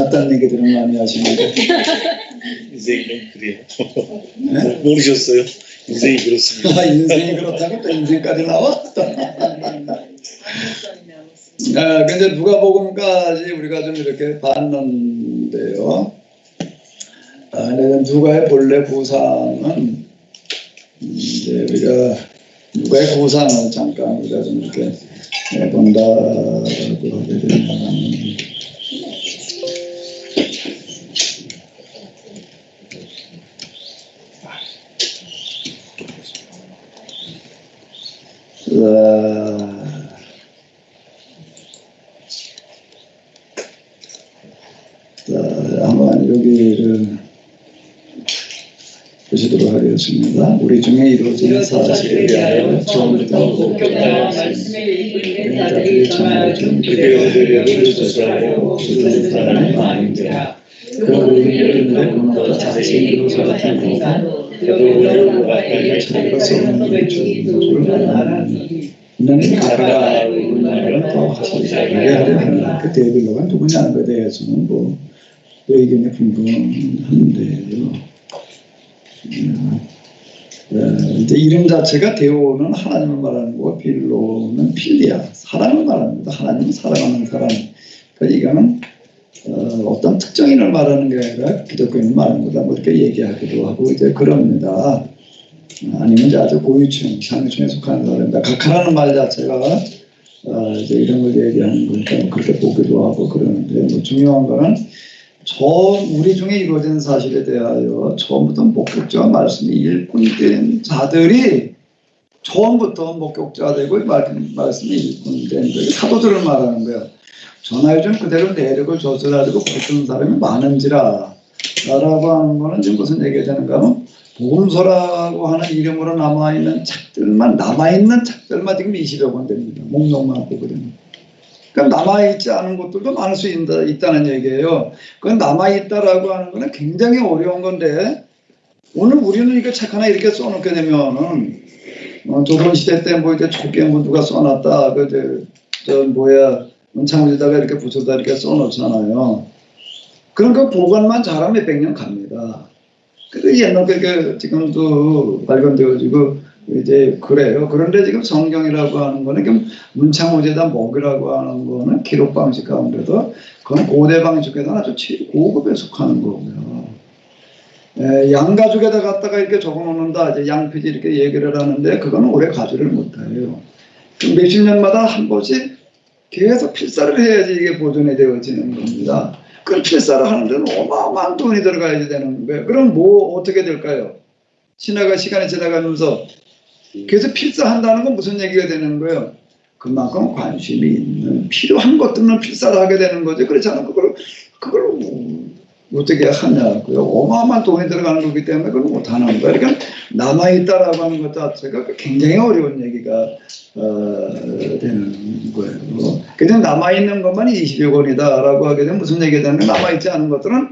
못났다는 얘기들은 많이 하시는데 인생이 그래요. 네? 모르셨어요? 인생이 그렇습니다. 인생이 그렇다고 또 인생까지 나와? 근데 누가복음까지 우리가 좀 이렇게 봤는데요. 근데 누가의 본래 구상은 이제 우리가 누가의 구상을 잠깐 우리가 좀 이렇게 본다고 하게 되면 한번 여기를 보시도록 하겠습니다. 우리 중에 이루어진 사실에 대하여 처음부터 목격하여 말씀을 읽은 자들이 전하여준 그대들을 조사하고 들은 사람이 많은지라 그 의미를 너무나 자세히 이루어졌다고 그들을 가까이 자기가 써놓은 줄 알았니 너는 가라 우리나라는 더 확실하게 하려 합니다. 그 데빌로가 누구냐는 것에 대해서는 뭐 의견이 분분한데요. 이제 이름 자체가 데오는 하나님을 말하는 거고 빌로는 필리아 사랑을 말합니다. 하나님은 사랑하는 사람. 그러니까 이거는 어떤 특정인을 말하는 게 아니라 기독교인을 말하는 거다. 뭐 이렇게 얘기하기도 하고 이제 그럽니다. 아니면 이제 아주 고유층, 상류층에 속하는 사람입니다. 각하라는 말 자체가 이제 이런 걸 얘기하는 거니까 그렇게 보기도 하고 그러는데 뭐 중요한 거는 우리 중에 이루어진 사실에 대하여 처음부터 목격자와 말씀이 일꾼된 자들이 처음부터 목격자가 되고 말씀이 일꾼된 사도들을 말하는 거예요. 전하여준 그대로 내력을 조절하고 붙든 사람이 많은지라 라고 하는 거는 지금 무슨 얘기가 되는가 하면 복음서라고 하는 이름으로 남아있는 책들만 지금 20여 권 됩니다. 목록만 보거든요. 그럼 남아있지 않은 것들도 많을 수 있다는 얘기예요. 그건 남아있다라고 하는 거는 굉장히 어려운 건데 오늘 우리는 이거 책 하나 이렇게 써놓게 되면은 조선시대 때 뭐 이제 초기에 뭐 누가 써놨다 문창문에다가 이렇게 붙여다 이렇게 써놓잖아요. 그럼 그 보관만 잘하면 몇백 년 갑니다. 그 옛날 지금도 발견되어지고 이제 그래요. 그런데 지금 성경이라고 하는 거는 문창호재다 목이라고 하는 거는 기록 방식 가운데도 그건 고대 방식에도 아주 고급에 속하는 거고요. 양가죽에다 갖다가 이렇게 적어놓는다. 이제 양피지 이렇게 얘기를 하는데 그거는 오래 가지를 못해요. 몇십 년마다 한 번씩 계속 필사를 해야지 이게 보존이 되어지는 겁니다. 그 필사를 하는 데는 어마어마한 돈이 들어가야 되는 거예요. 그럼 뭐 어떻게 될까요? 시간이 지나가면서 계속 필사한다는 건 무슨 얘기가 되는 거예요? 그만큼 관심이 있는 필요한 것들은 필사를 하게 되는 거죠. 그렇지 않으면 그걸 어떻게 하냐고요. 어마어마한 돈이 들어가는 거기 때문에 그걸 못하는 거예요. 그러니까 남아있다라고 하는 것 자체가 굉장히 어려운 얘기가 되는 거예요. 그냥 남아있는 것만 20여 권이다라고 하게 되면 무슨 얘기가 되는 거예요? 남아있지 않은 것들은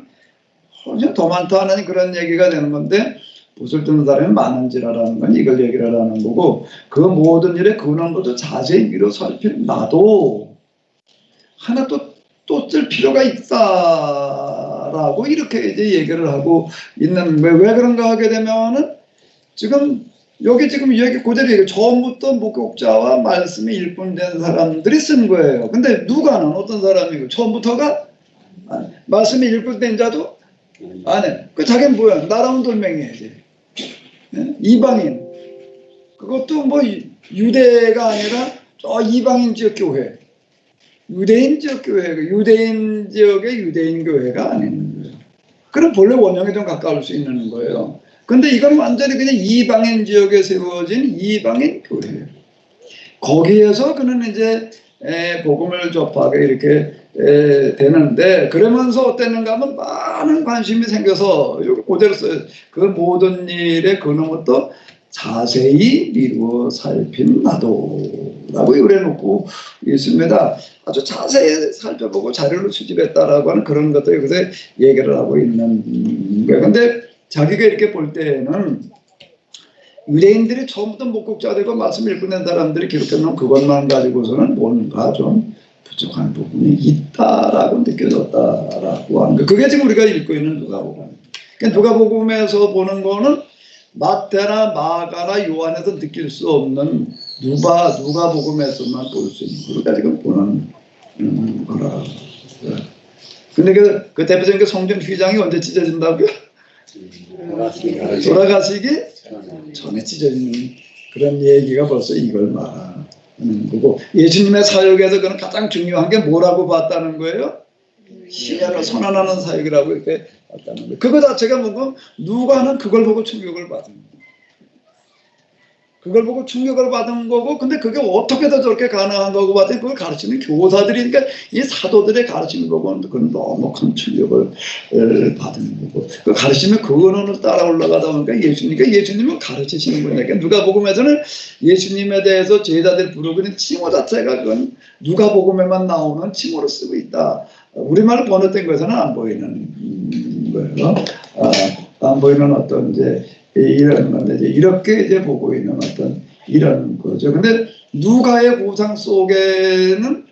훨씬 더 많다는 그런 얘기가 되는 건데 붓을 뜨는 사람이 많은지라는 건 이걸 얘기를 하는 거고 그 모든 일의 근원부터 자세히 미뤄 살피는 나도 하나 또 쓸 필요가 있다라고 이렇게 이제 얘기를 하고 있는 왜 그런가 하게 되면은 여기 그대로 얘기해. 처음부터 목격자와 말씀이 일꾼된 사람들이 쓴 거예요. 근데 누가는 어떤 사람이고 처음부터가 말씀이 일꾼된 자도 안 해. 그 자기는 뭐야? 나라운 돌멩이야지. 이방인. 그것도 뭐 유대가 아니라 저 이방인 지역 교회. 유대인 지역 교회가 유대인 지역의 유대인 교회가 아닌 거예요. 그럼 본래 원형에 좀 가까울 수 있는 거예요. 근데 이건 완전히 그냥 이방인 지역에 세워진 이방인 교회예요. 거기에서 그는 이제 복음을 접하게 이렇게 되는데 그러면서 어땠는가 하면 많은 관심이 생겨서 여기 그대로 써요. 그 모든 일의 근원부터 자세히 미루어 살핀 나도 라고 그래놓고 있습니다. 아주 자세히 살펴보고 자료를 수집했다라고 하는 그런 것들 여기서 얘기를 하고 있는 거예요. 근데 자기가 이렇게 볼 때는 유대인들이 처음부터 목격자 되고 말씀 읽고 낸 사람들이 기록해 놓은 그것만 가지고서는 뭔가 좀 부족한 부분이 있다라고 느껴졌다라고 하는 거. 그게 지금 우리가 읽고 있는 누가복음. 그러니까 누가복음에서 보는 거는 마태나 마가나 요한에서 느낄 수 없는 누가복음에서만 볼 수 있는 우리가 지금 보는 거라. 근데 그 대표적인 그 성전 휘장이 언제 찢어진다고요? 돌아가시기 전에 찢어지는 그런 얘기가 벌써 이걸 말하는 거고, 예수님의 사역에서 그는 가장 중요한 게 뭐라고 봤다는 거예요? 심야로 선언하는 사역이라고 이렇게 봤다는 거예요. 그거 자체가 뭔가 누가는 그걸 보고 충격을 받은 거예요. 그걸 보고 충격을 받은 거고, 근데 그게 어떻게 더 저렇게 가능한 거고 봤더니 그걸 가르치는 교사들이니까 이 사도들의 가르치는 거고 그건 너무 큰 충격을 받은 거고, 그 가르치면 그 언어를 따라 올라가다 보니까 예수님은 가르치시는 거니까. 누가복음에서는 예수님에 대해서 제자들 부르는 칭호 자체가 그건 누가복음에만 나오는 칭호로 쓰고 있다. 우리말로 번역된 것에는 안 보이는 거예요. 안 보이는 어떤 이제 이런 건데, 이렇게 이제 보고 있는 어떤 이런 거죠. 근데 누가의 고상 속에는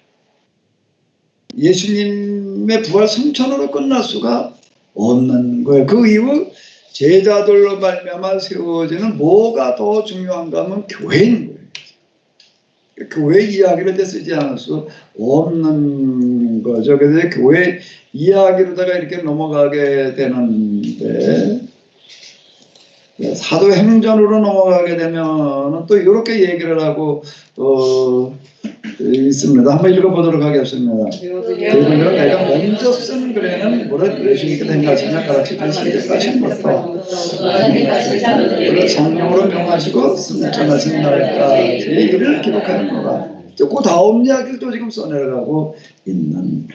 예수님의 부활 성천으로 끝날 수가 없는 거예요. 그 이후 제자들로 말미암아 세워지는 뭐가 더 중요한가 하면 교회인 거예요. 교회 이야기를 이제 쓰지 않을 수 없는 거죠. 그래서 교회 이야기로다가 이렇게 넘어가게 되는데, 사도행전으로 넘어가게 되면 또 이렇게 얘기를 하고 있습니다. 한번 읽어보도록 하겠습니다. 그리고 내가 먼저 쓴 글에는 뭐라 예수님께 행하시냐 가르치던 시대까지 것도 성령으로 명하시고 승천하신 날까지 일을 기록하는 거라. 그 다음 이야기를 또 지금 써내려가고 있는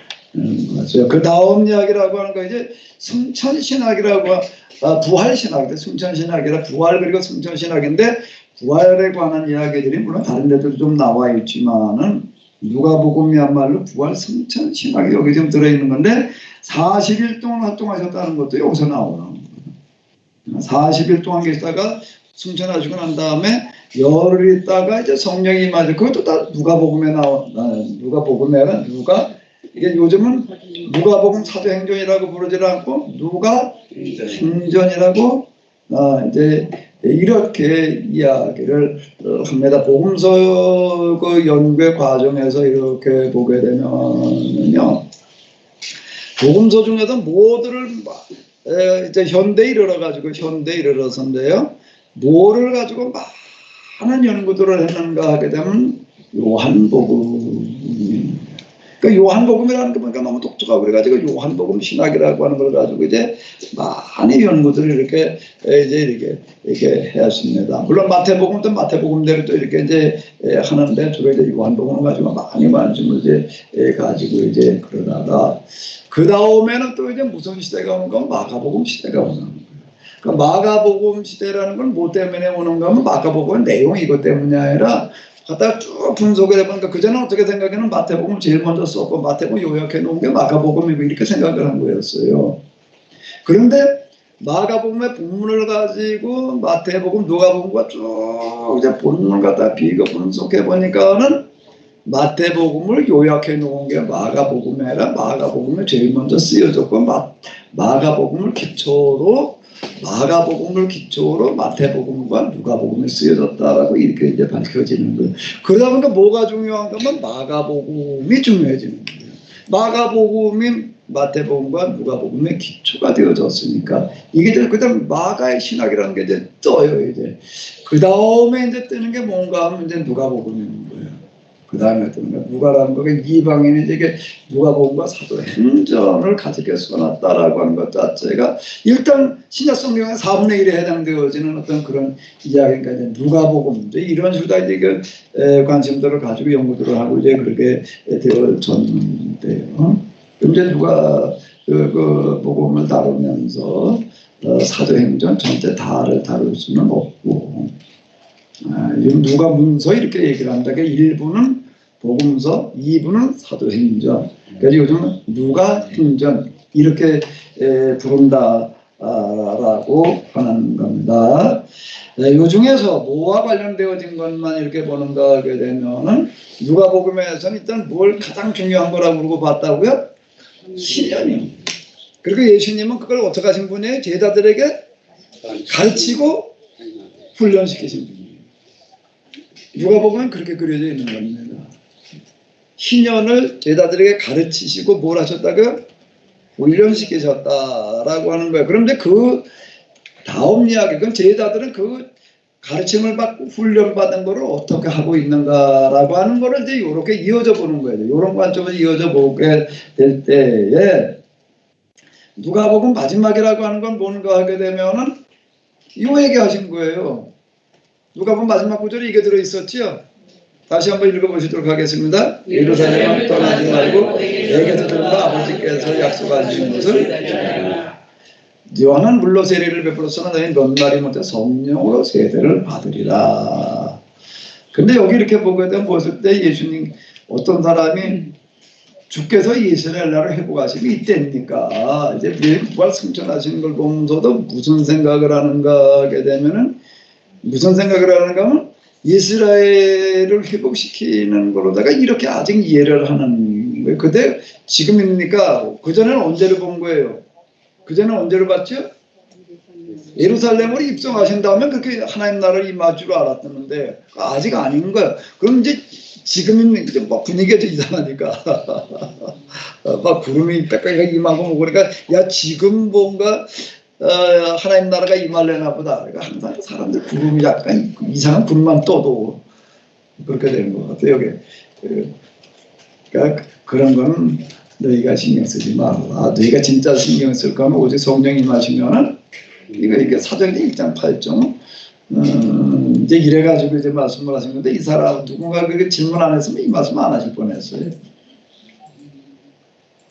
거죠. 그 다음 이야기라고 하는 거 이제 승천신학이라고 부활신학인데, 승천신학이라 부활 그리고 승천신학인데, 부활에 관한 이야기들이 물론 다른 데도 좀 나와 있지만은 누가복음이야말로 부활 승천신학이 여기 좀 들어있는 건데, 40일 동안 활동하셨다는 것도 여기서 나오는 거예요. 40일 동안 계시다가 승천하시고 난 다음에 열흘 있다가 이제 성령이 임하죠. 그것도 다 누가복음에 누가복음에는 이게 요즘은 누가복음 사도행전이라고 부르지 않고 누가행전이라고 이제 이렇게 이야기를 합니다. 복음서 그 연구의 과정에서 이렇게 보게 되면요, 복음서 중에서 모두를 이제 현대에 이르러서인데요, 뭐를 가지고 많은 연구들을 했는가 하게 되면 요한복음. 그러니까 요한복음이라는 게 보니까 너무 독특하고 그래가지고 요한복음 신학이라고 하는 걸 가지고 이제 많이 연구들을 이렇게 했습니다. 물론 마태복음도 마태복음대로 또 이렇게 이제 하는데 주로 이제 요한복음을 가지고 많이 관심을 이제 가지고 이제 그러다가 그 다음에는 또 이제 무슨 시대가 오는 건 마가복음 시대가 오는 거예요. 그러니까 마가복음 시대라는 건 뭐 때문에 오는가 하면 마가복음의 내용이 이것 때문이 아니라 갖다가 쭉 분석을 해보니까 그전에 어떻게 생각하면 마태복음 제일 먼저 썼고 마태복음 요약해 놓은 게 마가복음이고 이렇게 생각을 한 거였어요. 그런데 마가복음의 본문을 가지고 마태복음, 누가복음과 쭉 이제 본문을 갖다 비교 분석해 보니까는 마태복음을 요약해 놓은 게 마가복음이 아니라 마가복음이 제일 먼저 쓰여졌고 마가복음을 기초로 마태복음과 누가복음이 쓰여졌다라고 이렇게 이제 밝혀지는 거예요. 그러다 보니까 뭐가 중요한가 하면 마가복음이 중요해지는 거예요. 마가복음이 마태복음과 누가복음의 기초가 되어졌으니까 이게 이제 그다음 마가의 신학이라는 게 이제 떠요. 이제 그 다음에 이제 뜨는 게 뭔가 하면 이제 누가복음인 거예요. 그 다음에 뜨는 거 누가라는 거가 이방인이 이게 누가복음과 사도행전을 가지게 써놨다라고 하는 것 자체가 일단 신약 성경의 4분의 1에 해당되어지는 어떤 그런 이야기가 이제 누가복음 이런 식으로 다 이제 그 관심들을 가지고 연구들을 하고 이제 그렇게 되어졌는데요. 이제 누가 그 복음을 다루면서 사도행전 전체 다를 다룰 수는 없고. 누가 문서 이렇게 얘기를 한다. 1부는 복음서, 2부는 사도행전. 그래서 요즘은 누가 행전 이렇게 부른다 라고 하는 겁니다. 네, 이 중에서 뭐와 관련되어진 것만 이렇게 보는가 하게 되면은 누가복음에서는 일단 뭘 가장 중요한 거라고 그러고 봤다고요? 신념이요. 그리고 예수님은 그걸 어떻게 하신 분이에요? 제자들에게 가르치고 훈련시키신 분이에요. 누가복음은 그렇게 그려져 있는 겁니다. 신년을 제자들에게 가르치시고 뭘 하셨다고요? 훈련시키셨다라고 하는 거예요. 그런데 그 다음 이야기, 그건 제자들은 그 가르침을 받고 훈련받은 거를 어떻게 하고 있는가라고 하는 거를 이제 이렇게 이어져 보는 거예요. 이런 관점을 이어져 보게 될 때에 누가복음 마지막이라고 하는 건 뭔가 하게 되면은 이 얘기하신 거예요. 누가복음 마지막 구절에 이게 들어있었지요. 다시 한번 읽어보시도록 하겠습니다. 예루살렘을 떠나지 말고 내게서 들과 아버지께서 약속하신 것을 요한은 물로 세례를 베풀었으나 너희는 몇 날이 못해 성령으로 세례를 받으리라. 근데 여기 이렇게 보게 되면 보실 때 예수님 어떤 사람이 주께서 이스라엘 나라를 회복하시기 이때입니까? 이제 부활 승천하시는 걸 보면서도 무슨 생각을 하는가 하게 되면은 무슨 생각을 하는가 하면 이스라엘을 회복시키는 거로다가 이렇게 아직 이해를 하는 거예요. 근데 지금입니까? 그전에는 언제를 본 거예요? 그전에는 언제를 봤죠? 예루살렘으로 입성하신 다음에 그렇게 하나님 나라를 임할 줄 알았는데 아직 아닌 거예요. 그럼 이제 지금은 이제 막 분위기가 좀 이상하니까 막 구름이 빽빽하게 임하고 뭐 그러니까 야 지금 뭔가 하나님 나라가 임할래나 보다. 그러니까 항상 사람들 구름이 약간 이상한 구름만 떠도 그렇게 되는 것 같아요. 여기. 그러니까 그런 거는 너희가 신경 쓰지 말라. 너희가 진짜 신경 쓸 거면 오직 성령이 임하시면은 이게 사도행전 1장 8절 이제 이래가지고 이제 말씀을 하신 건데 이 사람 누군가 그렇게 질문 안 했으면 이 말씀 안 하실 뻔했어요.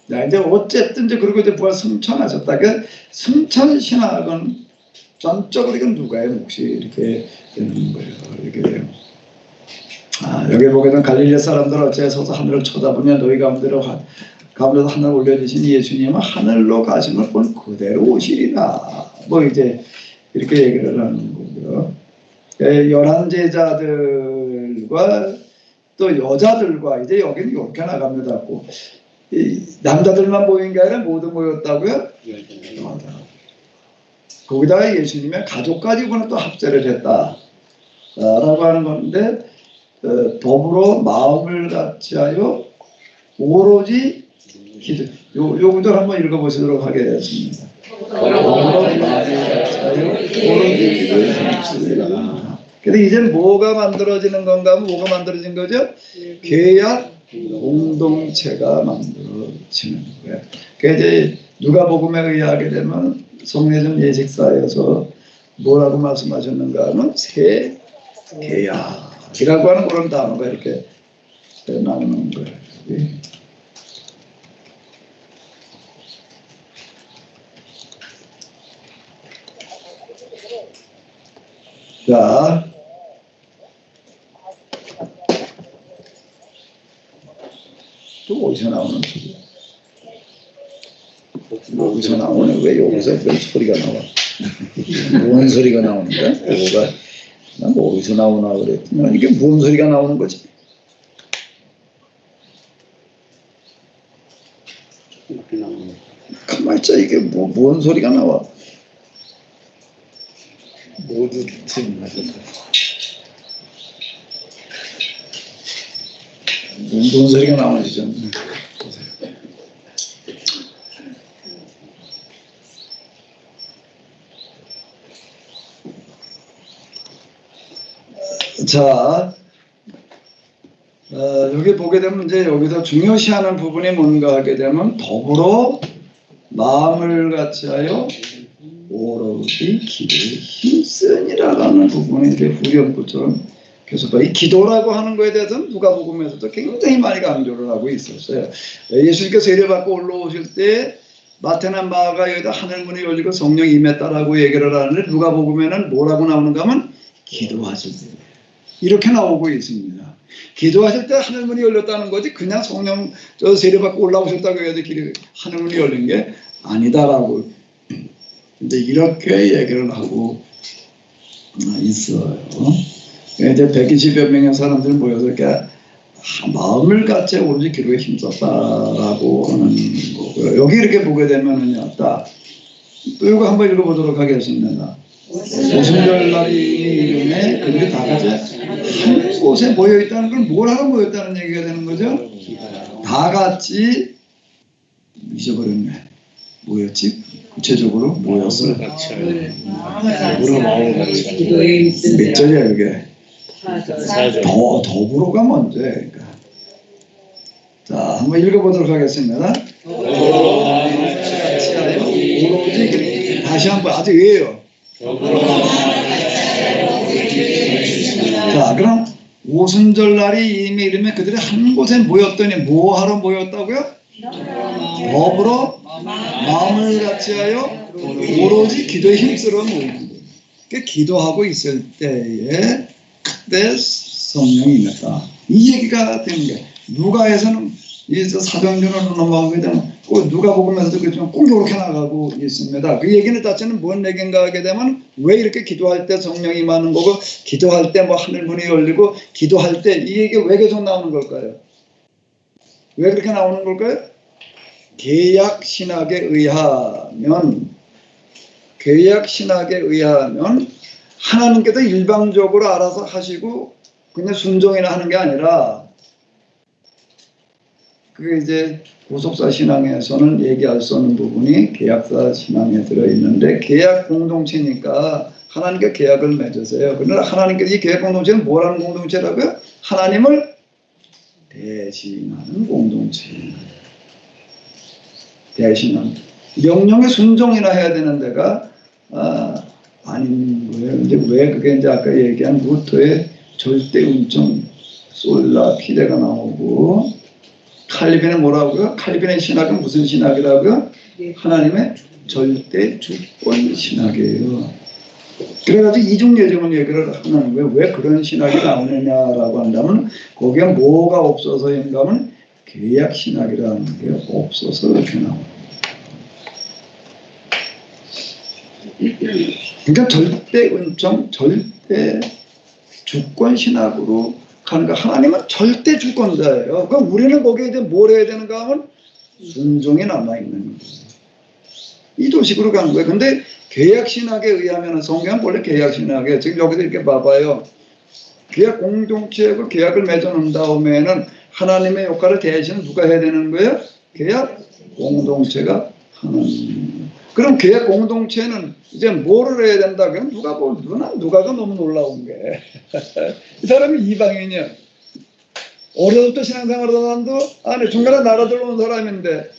자, 이제 어쨌든 이제 그리고 이제 부활 승천하셨다. 그 승천 신학은 전적으로 이건 누가의 몫이 이렇게 되는 거예요. 이렇게 돼요. 여기 보게 되면 갈릴리 사람들 어째 서서 하늘을 쳐다보냐 너희 가운데서 하늘 올려주신 예수님은 하늘로 가심을 본 그대로 오시리라. 뭐 이제 이렇게 얘기를 하는 거고요. 11 제자들과 또 여자들과 이제 여기는 이렇게 나갑니다. 남자들만 모인 게 아니라 모두 모였다고요? 거기다가 예수님의 가족까지 또 합세를 했다라고 하는 건데 더불어 마음을 같이하여 오로지 기도. 요 구절 한번 읽어보시도록 하겠습니다. 오로지 기도에 힘쓰리라. 근데 이제 뭐가 만들어지는 건가 하면 뭐가 만들어진 거죠? 계약 공동체가 만들어지는 거예요. 그러니까 이제 누가복음에 의하게 되면 성례전 예식사에서 뭐라고 말씀하셨는가 하면 새 계약이라고 하는 그런 단어가 이렇게 나오는 거예요. 자, 또 어디서 나오는 소리야? 어디서 나오네? 왜 여기서 왜 소리가 나와? 뭔 소리가 나오는 거야? 뭐가? 난 어디서 나오나 그랬더니 이게 뭔 소리가 나오는 거지? 가만히 있자. 이게 뭔 소리가 나와? 모두 지금 뭔 소리가 나오는지 좀 보세요. 자, 여기 보게 되면 이제 여기서 중요시하는 부분이 뭔가 하게 되면 더불어 마음을 같이하여 오로지 기도에 힘쓰니라라는 부분이 이제 후렴구처럼 계속 이 기도라고 하는 거에 대해서는 누가복음에서도 굉장히 많이 강조를 하고 있었어요. 예수님께서 세례받고 올라오실 때 마태나 마가가 여기다 하늘문이 열리고 성령이 임했다라고 얘기를 하는데 누가복음에는 뭐라고 나오는가 하면 기도하실 때 이렇게 나오고 있습니다. 기도하실 때 하늘문이 열렸다는 거지 그냥 성령 세례받고 올라오셨다고 해야지 하늘문이 열린 게 아니다라고 이제 이렇게 얘기를 하고 있어요. 이제 120여 명의 사람들이 모여서 이렇게 마음을 같이 오로지 기도에 힘썼다라고 하는 거고요. 여기 이렇게 보게 되면은요, 또 이거 한번 읽어보도록 하겠습니다. 오순절날이 이름에 그들이 다 같이 한 곳에 모여 있다는 건 뭘 하러 모였다는 얘기가 되는 거죠? 다 같이 잊어버렸네. 뭐였지? 구체적으로 모였어. 우리 마음을 같이 기도에 몇 절이야 이게? 4절. 더불어가 먼저. 그러니까. 자, 한번 읽어보도록 하겠습니다. 오로지 다시 한번 아직 왜요? 자, 그럼 오순절날이 이미 이르면 그들이 한 곳에 모였더니 뭐 하러 모였다고요? 더불어 마음을 같이하여 오로지 기도에 힘쓰러 모이는 거예요. 그러니까 기도하고 있을 때에 그때 성령이 임했다. 이 얘기가 되는 게 누가에서는 이 사도행전으로 넘어가게 되면 꼭 누가복음에서도 그렇지만 꼭 이렇게 나가고 있습니다. 그 얘기는 자체는 뭔 얘기인가 하게 되면 왜 이렇게 기도할 때 성령이 임하는 거고 기도할 때 뭐 하늘문이 열리고 기도할 때 이 얘기가 왜 계속 나오는 걸까요? 왜 그렇게 나오는 걸까요? 개약 신학에 의하면 하나님께서 일방적으로 알아서 하시고 그냥 순종이나 하는 게 아니라 그게 이제 구속사 신앙에서는 얘기할 수 없는 부분이 계약사 신앙에 들어있는데 계약 공동체니까 하나님과 계약을 맺으세요. 그러나 하나님께서 이 계약 공동체는 뭐라는 공동체라고요? 하나님을 대신하는 공동체. 대신하는 명령에 순종이나 해야 되는 데가 아닌 거예요. 이제 왜 그게 이제 아까 얘기한 루터의 절대 운점 솔라 피데가 나오고 칼빈은 뭐라고요? 칼빈의 신학은 무슨 신학이라고요? 하나님의 절대 주권 신학이에요. 그래가지고 이중 예정을 얘기를 하는 거예요. 왜 그런 신학이 나오느냐라고 한다면 거기에 뭐가 없어서인가 하면 계약 신학이라는 게 없어서 이렇게 나옵니다. 그러니까 절대 은총, 절대 주권 신학으로 가는 거. 하나님은 절대 주권자예요. 그럼 우리는 거기에 이제 뭘 해야 되는가 하면 순종이 남아있는 거예요. 이 도식으로 가는 거예요. 근데 계약 신학에 의하면 성경은 원래 계약 신학이에요. 지금 여기서 이렇게 봐봐요. 계약 공동체하고 계약을 맺어놓은 다음에는 하나님의 역할을 대신 누가 해야 되는 거예요? 계약 공동체가 하는 거예요. 그럼 계약 공동체는 이제 뭐를 해야 된다? 그럼 누가가 너무 놀라운 게. 이 사람이 이방인이야. 어려서부터 신앙생활을 하는도 안에 중간에 나라 들어온 사람인데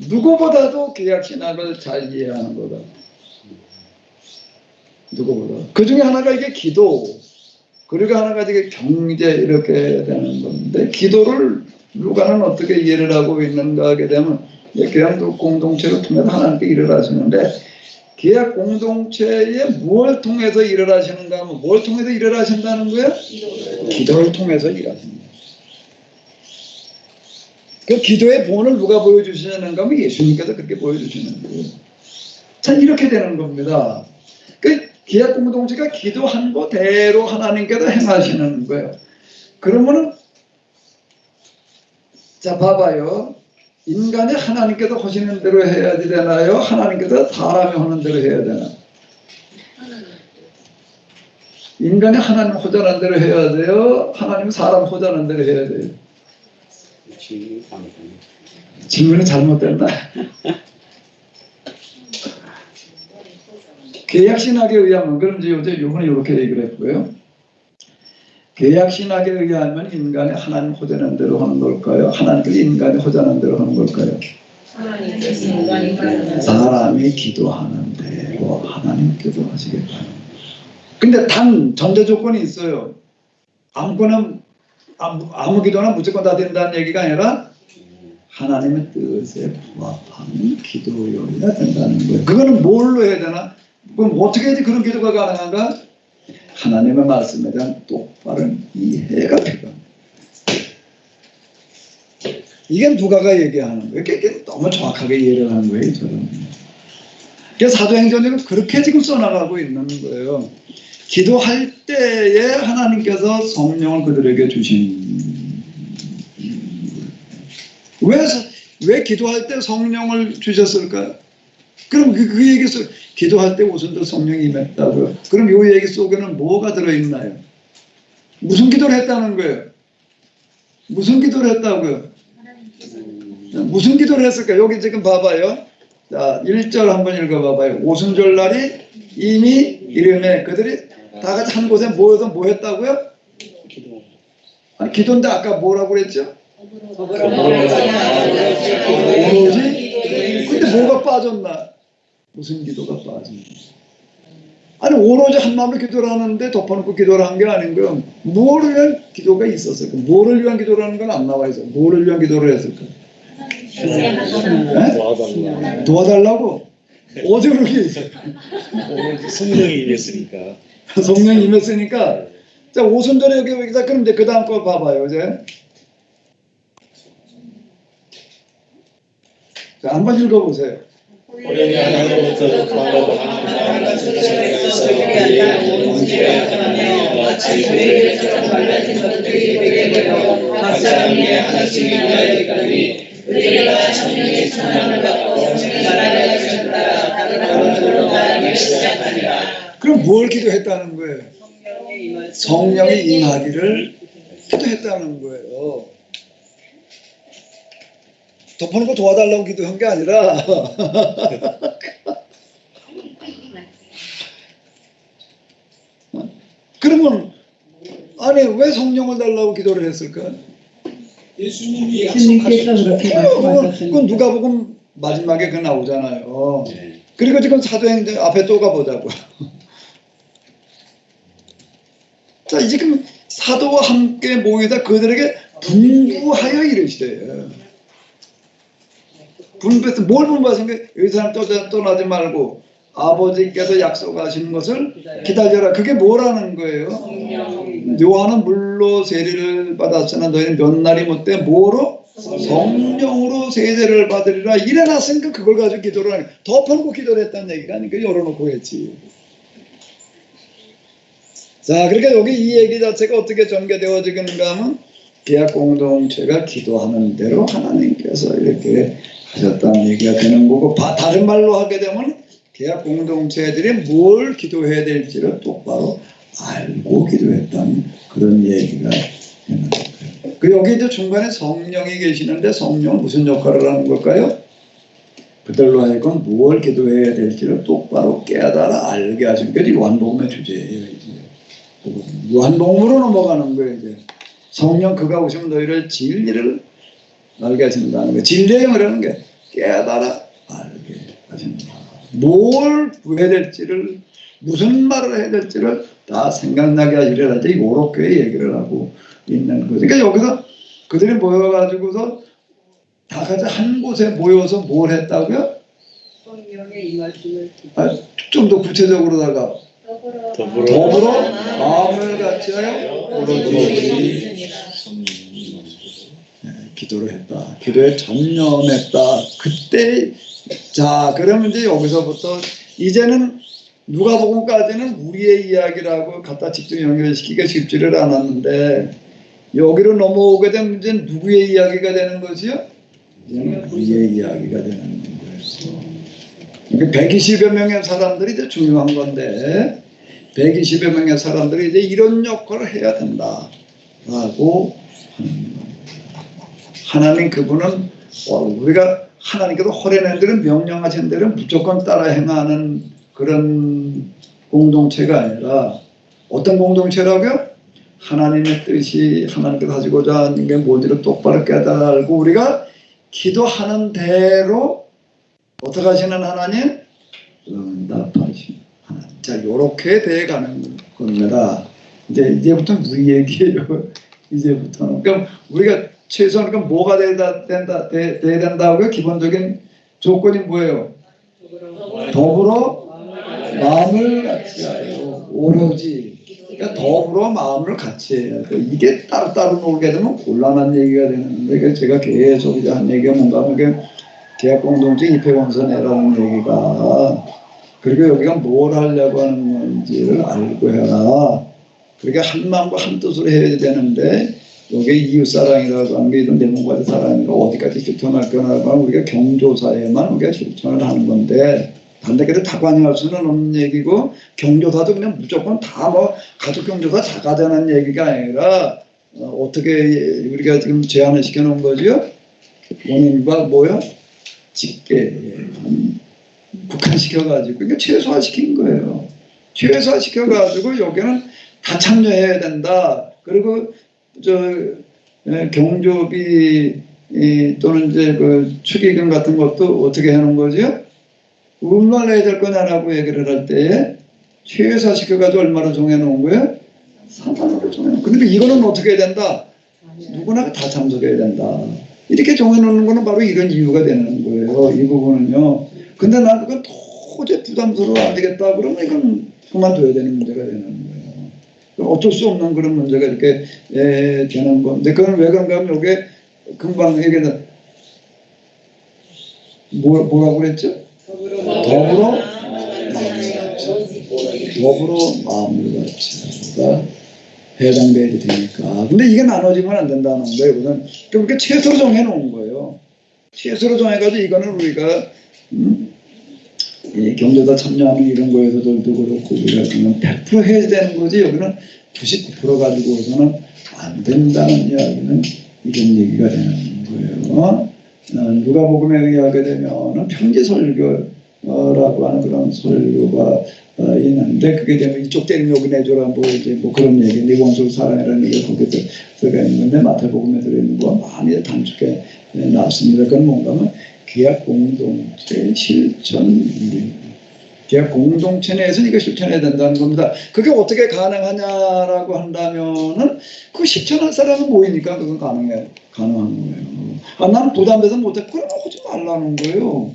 누구보다도 계약 신학을 잘 이해하는 거다. 누구보다. 그 중에 하나가 이게 기도. 그리고 하나가 이게 경제 이렇게 되는 건데 기도를 누가는 어떻게 이해를 하고 있는가 하게 되면 계약 공동체를 통해서 하나님께 일을 하시는데 계약 공동체에 뭘 통해서 일을 하시는가 하면 뭘 통해서 일을 하신다는 거예요? 기도를 통해서 일하십니다. 그 기도의 본을 누가 보여주시는가 하면 예수님께서 그렇게 보여주시는 거예요. 자, 이렇게 되는 겁니다. 그 계약 공동체가 기도한 거대로 하나님께서 행하시는 거예요. 그러면은 자, 봐봐요. 인간이 하나님께서 하시는 대로 해야지 되나요? 하나님께서 사람이 하는 대로 해야 되나? 인간이 하나님 호전한 대로 해야 돼요? 하나님 사람 호전한 대로 해야 돼요? 질문이 잘못됐나? 계약신학에 의하면 그럼 이제 요번에 이렇게 얘기를 했고요. 계약신학에 의하면 인간이 하나님 호전한 대로 하는 걸까요? 하나님께서 인간이 호전한 대로 하는 걸까요? 사람이 기도하는 대로 하나님께서 하시겠다. 근데 단 전제 조건이 있어요. 아무 기도나 무조건 다 된다는 얘기가 아니라 하나님의 뜻에 부합하는 기도여야 된다는 거예요. 그거는 뭘로 해야 되나? 그럼 어떻게 해야지 그런 기도가 가능한가? 하나님의 말씀에 대한 똑바른 이해가 필요합니다. 이게 누가가 얘기하는 거예요. 이게 너무 정확하게 이해를 하는 거예요. 저는. 그래서 사도행전에는 그렇게 지금 써나가고 있는 거예요. 기도할 때에 하나님께서 성령을 그들에게 주신. 왜 기도할 때 성령을 주셨을까요? 그럼 그 얘기 속 기도할 때 우선 더 성령이 임했다고요. 그럼 이 얘기 속에는 뭐가 들어있나요? 무슨 기도를 했다는 거예요? 무슨 기도를 했다고요? 무슨 기도를 했을까? 여기 지금 봐봐요. 자, 1절 한번 읽어봐봐요. 오순절날이 이미 이름에 그들이 다 같이 한 곳에 모여서 뭐 했다고요? 아니, 기도인데 아까 뭐라고 그랬죠? 오로지? 근데 뭐가 빠졌나? 무슨 기도가 빠졌나? 아니, 오로지 한 마음으로 기도를 하는데 덮어놓고 기도를 한 게 아닌 거예요. 뭐를 위한 기도가 있었을까? 뭐를 위한 기도라는 건 안 나와 있어. 뭐를 위한 기도를 했을까? 네? 도와달라고? 어제 그렇게 있어요. 오늘 성령이 임했으니까. 성령이 임했으니까. 자, 오순절에 여기다 그럼 이제 그 다음 거 봐봐요. 이제. 자, 한번 읽어보세요. 우리 하나님부터 구하고 하나님 것에서 그리에 온전히 마치 그에게처럼 발라진 것들이 되게 되고 각 사람에게 하나씩 인하였더니 우리가 성령의 충만을 받고 나라를 주셨다 다른 언어로 말하기 시작하니라. 그럼 뭘 기도했다는 거예요? 성령이 임하기를 기도했다는 거예요. 덮어놓고 도와달라고 기도한 게 아니라 그러면 아니 왜 성령을 달라고 기도를 했을까? 예수님께서 그렇게 말씀하셨으니까. 그건 누가복음 마지막에 그 나오잖아요. 그리고 지금 사도행전 앞에 또 가보자고. 자, 지금 사도와 함께 모이다 그들에게 분부하여 이르시래요. 분부해서 뭘 분부하신 거예요? 이 사람 떠나지 말고 아버지께서 약속하신 것을 기다려라. 그게 뭐라는 거예요? 요한은 물로 세례를 받았으나 너희는 몇 날이 못돼 뭐로? 성령으로 세례를 받으리라. 이래놨으니까 그걸 가지고 기도를 하는 거예요. 덮어놓고 기도를 했다는 얘기가 아니니까 열어놓고 했지. 자, 그러니까 여기 이 얘기 자체가 어떻게 전개되어지는가 하면 계약 공동체가 기도하는 대로 하나님께서 이렇게 하셨다는 얘기가 되는 거고, 다른 말로 하게 되면 계약 공동체들이 뭘 기도해야 될지를 똑바로 알고 기도했다는 그런 얘기가 되는 거예요. 그 여기 이제 중간에 성령이 계시는데 성령은 무슨 역할을 하는 걸까요? 그들로 하여금 뭘 기도해야 될지를 똑바로 깨달아 알게 하신 게 요한복음의 주제예요. 이제 요한복음으로 넘어가는 거예요. 이제 성령 그가 오시면 너희를 진리를 알게 하신다는 거예요. 진리의 영이라는 게 깨달아 알게 하신다. 뭘 해야 될지를, 무슨 말을 해야 될지를 다 생각나게 하시려고 이제 요렇게 얘기를 하고 있는 거죠. 그러니까 여기서 그들이 모여가지고서 다 같이 한 곳에 모여서 뭘 했다고요? 성령의 이 말씀을 좀 더 구체적으로다가 더불어 마음을 같이하여 오로지 기도를 했다. 기도에 전념했다. 그때 자, 그러면 이제 여기서부터 이제는 누가복음까지는 우리의 이야기라고 갖다 직접 연결시키기가 쉽지를 않았는데 여기로 넘어오게 되면 이제 누구의 이야기가 되는 거지요? 이제는 우리의 이야기가 되는 거예요. 그러니까 120여 명의 사람들이 이제 중요한 건데 120여 명의 사람들이 이제 이런 역할을 해야 된다라고 하나님 그분은 우리가 하나님께서 허락한 대로 명령하신 대로 무조건 따라 행하는 그런 공동체가 아니라 어떤 공동체라고요? 하나님의 뜻이 하나님께서 하시고자 하는 게 뭔지를 똑바로 깨달고 우리가 기도하는 대로 어떻게 하시는 하나님? 응답하시는 하나님. 자, 요렇게 돼가는 겁니다. 이제부터 우리 얘기예요. 이제부터는. 그럼 우리가 최소한 그럼 뭐가 돼야 된다고요? 기본적인 조건이 뭐예요? 더불어 마음을 같이 하여 오로지. 그러니까 더불어 마음을 같이 해야 돼. 이게 따로따로 놀게 되면 곤란한 얘기가 되는데 그러니까 제가 계속 이제 한 얘기가 뭔가 하면 계약 공동체 입회원서 내라는 얘기가 그리고 여기가 뭘 하려고 하는 건지를 알고 해라. 그렇게 한 마음과 한 뜻으로 해야 되는데 여기 이웃사랑이라고 하는 게 이런 내 몸과 내 사랑이가 어디까지 실천할 거냐고 하면 우리가 경조사에만 우리가 실천을 하는 건데 반대로 다 관여할 수는 없는 얘기고 경조사도 그냥 무조건 다 뭐 가족 경조사 자가자는 얘기가 아니라 어떻게 우리가 지금 제안을 시켜놓은 거죠? 원인과 뭐요? 직계 국한시켜가지고 그러니까 최소화시킨 거예요. 최소화시켜가지고 여기는 다 참여해야 된다. 그리고 경조비 또는 이제 그 축의금 같은 것도 어떻게 하는 거죠? 얼마나 해야 될 거냐라고 얘기를 할 때에 최소화시켜가지고 얼마로 정해놓은 거예요? 4만원으로 정해놓은 거예요. 근데 이거는 어떻게 해야 된다? 누구나 다 참석해야 된다. 이렇게 정해놓는 거는 바로 이런 이유가 되는 거예요. 이 부분은요. 근데 난 그건 도저히 부담스러워 안 되겠다 그러면 이건 그만둬야 되는 문제가 되는 거예요. 어쩔 수 없는 그런 문제가 이렇게 되는 건데 그건 왜 그런가 하면 이게 금방 얘기했던 뭐라고 그랬죠? 더불어 마음을 같이가 해당돼야 되니까. 근데 이게 나눠지면 안 된다는 거예요. 이거는 그러니까 최소로 정해놓은 거예요. 최소로 정해가지고 이거는 우리가 이 경제다 참여하는 이런 거에서도 그렇고 우리가 100% 해야 되는 거지 여기는 99% 가지고서는 안 된다는 이야기는 이런 얘기가 되는 거예요. 누가복음에 의하게 되면은 편지설교라고 하는 그런 설교가 있는데 그게 되면 이쪽 때리면 여기 내줘라 뭐 이제 뭐 그런 얘기, 네 원수를 사랑하라는 얘기가 거기에 들어가 있는데 마태복음에 들어있는 거와 많이 단축해 놨습니다. 그건 뭔가 하면 계약 공동체 실천 계약 공동체 내에서 이거 실천해야 된다는 겁니다. 그게 어떻게 가능하냐라고 한다면은 그 실천할 사람은 모이니까 그건 가능한 거예요. 아, 나는 부담돼서 못해. 그러면 하지 말라는 거예요.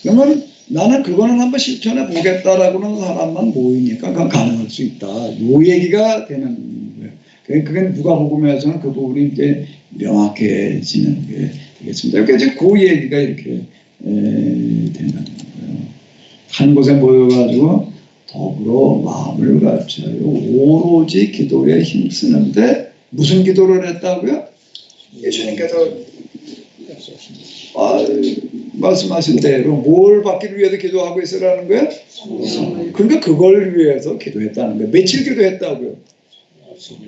그러면 나는 그거는 한번 실천해 보겠다라고 하는 사람만 모이니까 그건 가능할 수 있다. 요 얘기가 되는 거예요. 그게 누가복음에서는 그 부분이 이제 명확해지는 게 되겠습니다. 그러니까 이제 그 얘기가 이렇게 되는 거예요. 한 곳에 모여가지고 더불어 마음을 갖춰요. 오로지 기도에 힘쓰는데 무슨 기도를 했다고요? 예수님께서 말씀하신 대로 뭘 받기 위해서 기도하고 있으라는 거예요? 그러니까 그걸 위해서 기도했다는 거예요. 며칠 기도했다고요?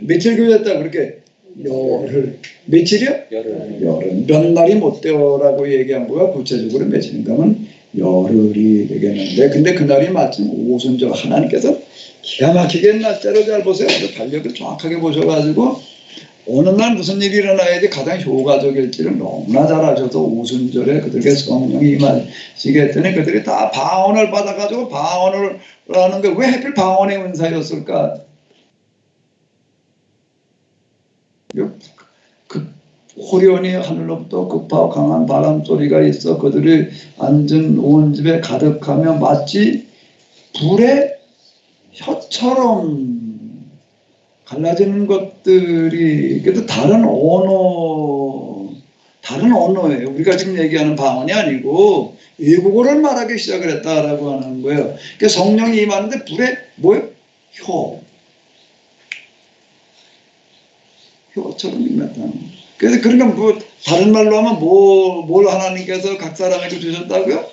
며칠 기도했다고 그렇게 열흘. 며칠이요? 열흘. 몇 날이 못 되어라고 얘기한 거가 구체적으로 며칠인가 하면 열흘이 되겠는데 근데 그날이 마침 오순절 하나님께서 기가 막히게 날짜를 잘 보세요. 달력을 정확하게 보셔가지고 어느 날 무슨 일이 일어나야지 가장 효과적일지를 너무나 잘 아셔서 오순절에 그들에게 성령이 임하시게 했더니 그들이 다 방언을 받아가지고 방언을 하는 게 왜 하필 방언의 은사였을까? 호련히 하늘로부터 급하고 강한 바람 소리가 있어 그들이 앉은 온 집에 가득하며 마치 불의 혀처럼 갈라지는 것들이 그래도 다른 언어예요. 우리가 지금 얘기하는 방언이 아니고 외국어를 말하기 시작을 했다라고 하는 거예요. 그러니까 성령이 임하는데 불에 뭐예요? 혀처럼 임했다는 거예요. 그래서 그러니까 뭐 다른 말로 하면 뭘 하나님께서 각 사람에게 주셨다고요?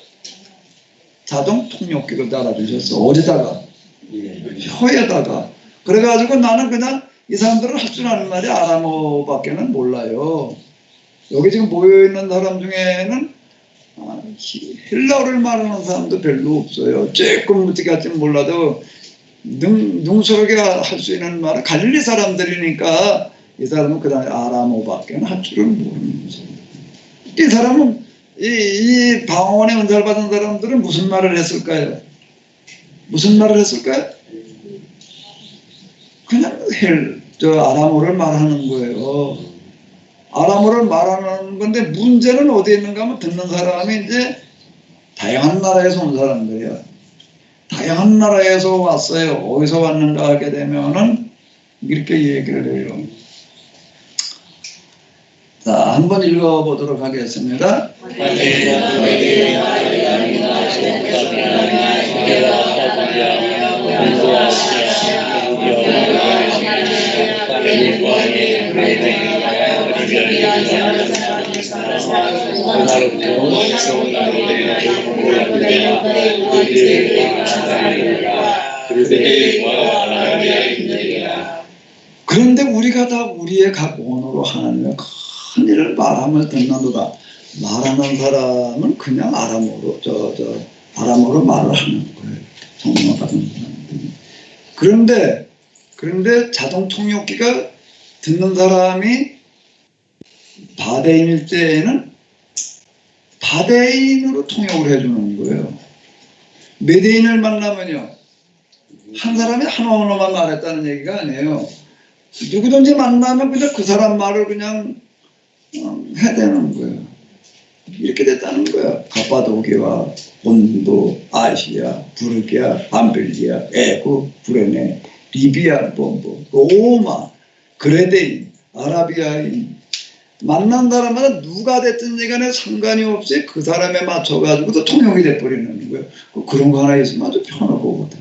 자동 통역기를 달아주셨어. 어디다가? 혀에다가. 그래가지고 나는 그냥 이 사람들은 할 줄 아는 말이 아람어밖에는 몰라요. 여기 지금 모여있는 사람 중에는 헬라어를 말하는 사람도 별로 없어요. 조금 어떻게 할지 몰라도 능숙하게 할 수 있는 말은 갈릴리 사람들이니까 이 사람은 그 다음에 아람어밖에 할 줄을 모르는 거죠. 이 사람은 이 방언의 은사를 받은 사람들은 무슨 말을 했을까요? 무슨 말을 했을까요? 그냥 아람어를 말하는 거예요. 아람어를 말하는 건데 문제는 어디에 있는가 하면 듣는 사람이 이제 다양한 나라에서 온 사람들이에요. 다양한 나라에서 왔어요. 어디서 왔는가 하게 되면은 이렇게 얘기를 해요. 자, 한번 읽어보도록 하겠습니다. 바다의 죄와 사랑이라 그들과 하나님이라. 그런데 우리가 다 우리의 각오로 하나님의 큰 일을 말함을 듣는도다. 말하는 사람은 그냥 아람어로 아람어로 말을 하는 거예요. 성령 같은 사람들이. 그런데 자동 통역기가 듣는 사람이 바대인일 때에는 바대인으로 통역을 해주는 거예요. 메대인을 만나면요, 한 사람이 한 언어만 말했다는 얘기가 아니에요. 누구든지 만나면 그냥 그 사람 말을 그냥 해대는 거예요. 이렇게 됐다는 거야. 가파도기와 본도, 아시아, 부르기아, 밤벨기아, 애국, 브레네, 리비아, 로마, 그레데인, 아라비아인, 만난 사람마다 누가 됐든 간에 상관이 없이 그 사람에 맞춰가지고 또 통용이 돼버리는 거예요. 그런 거 하나 있으면 아주 편할 거거든.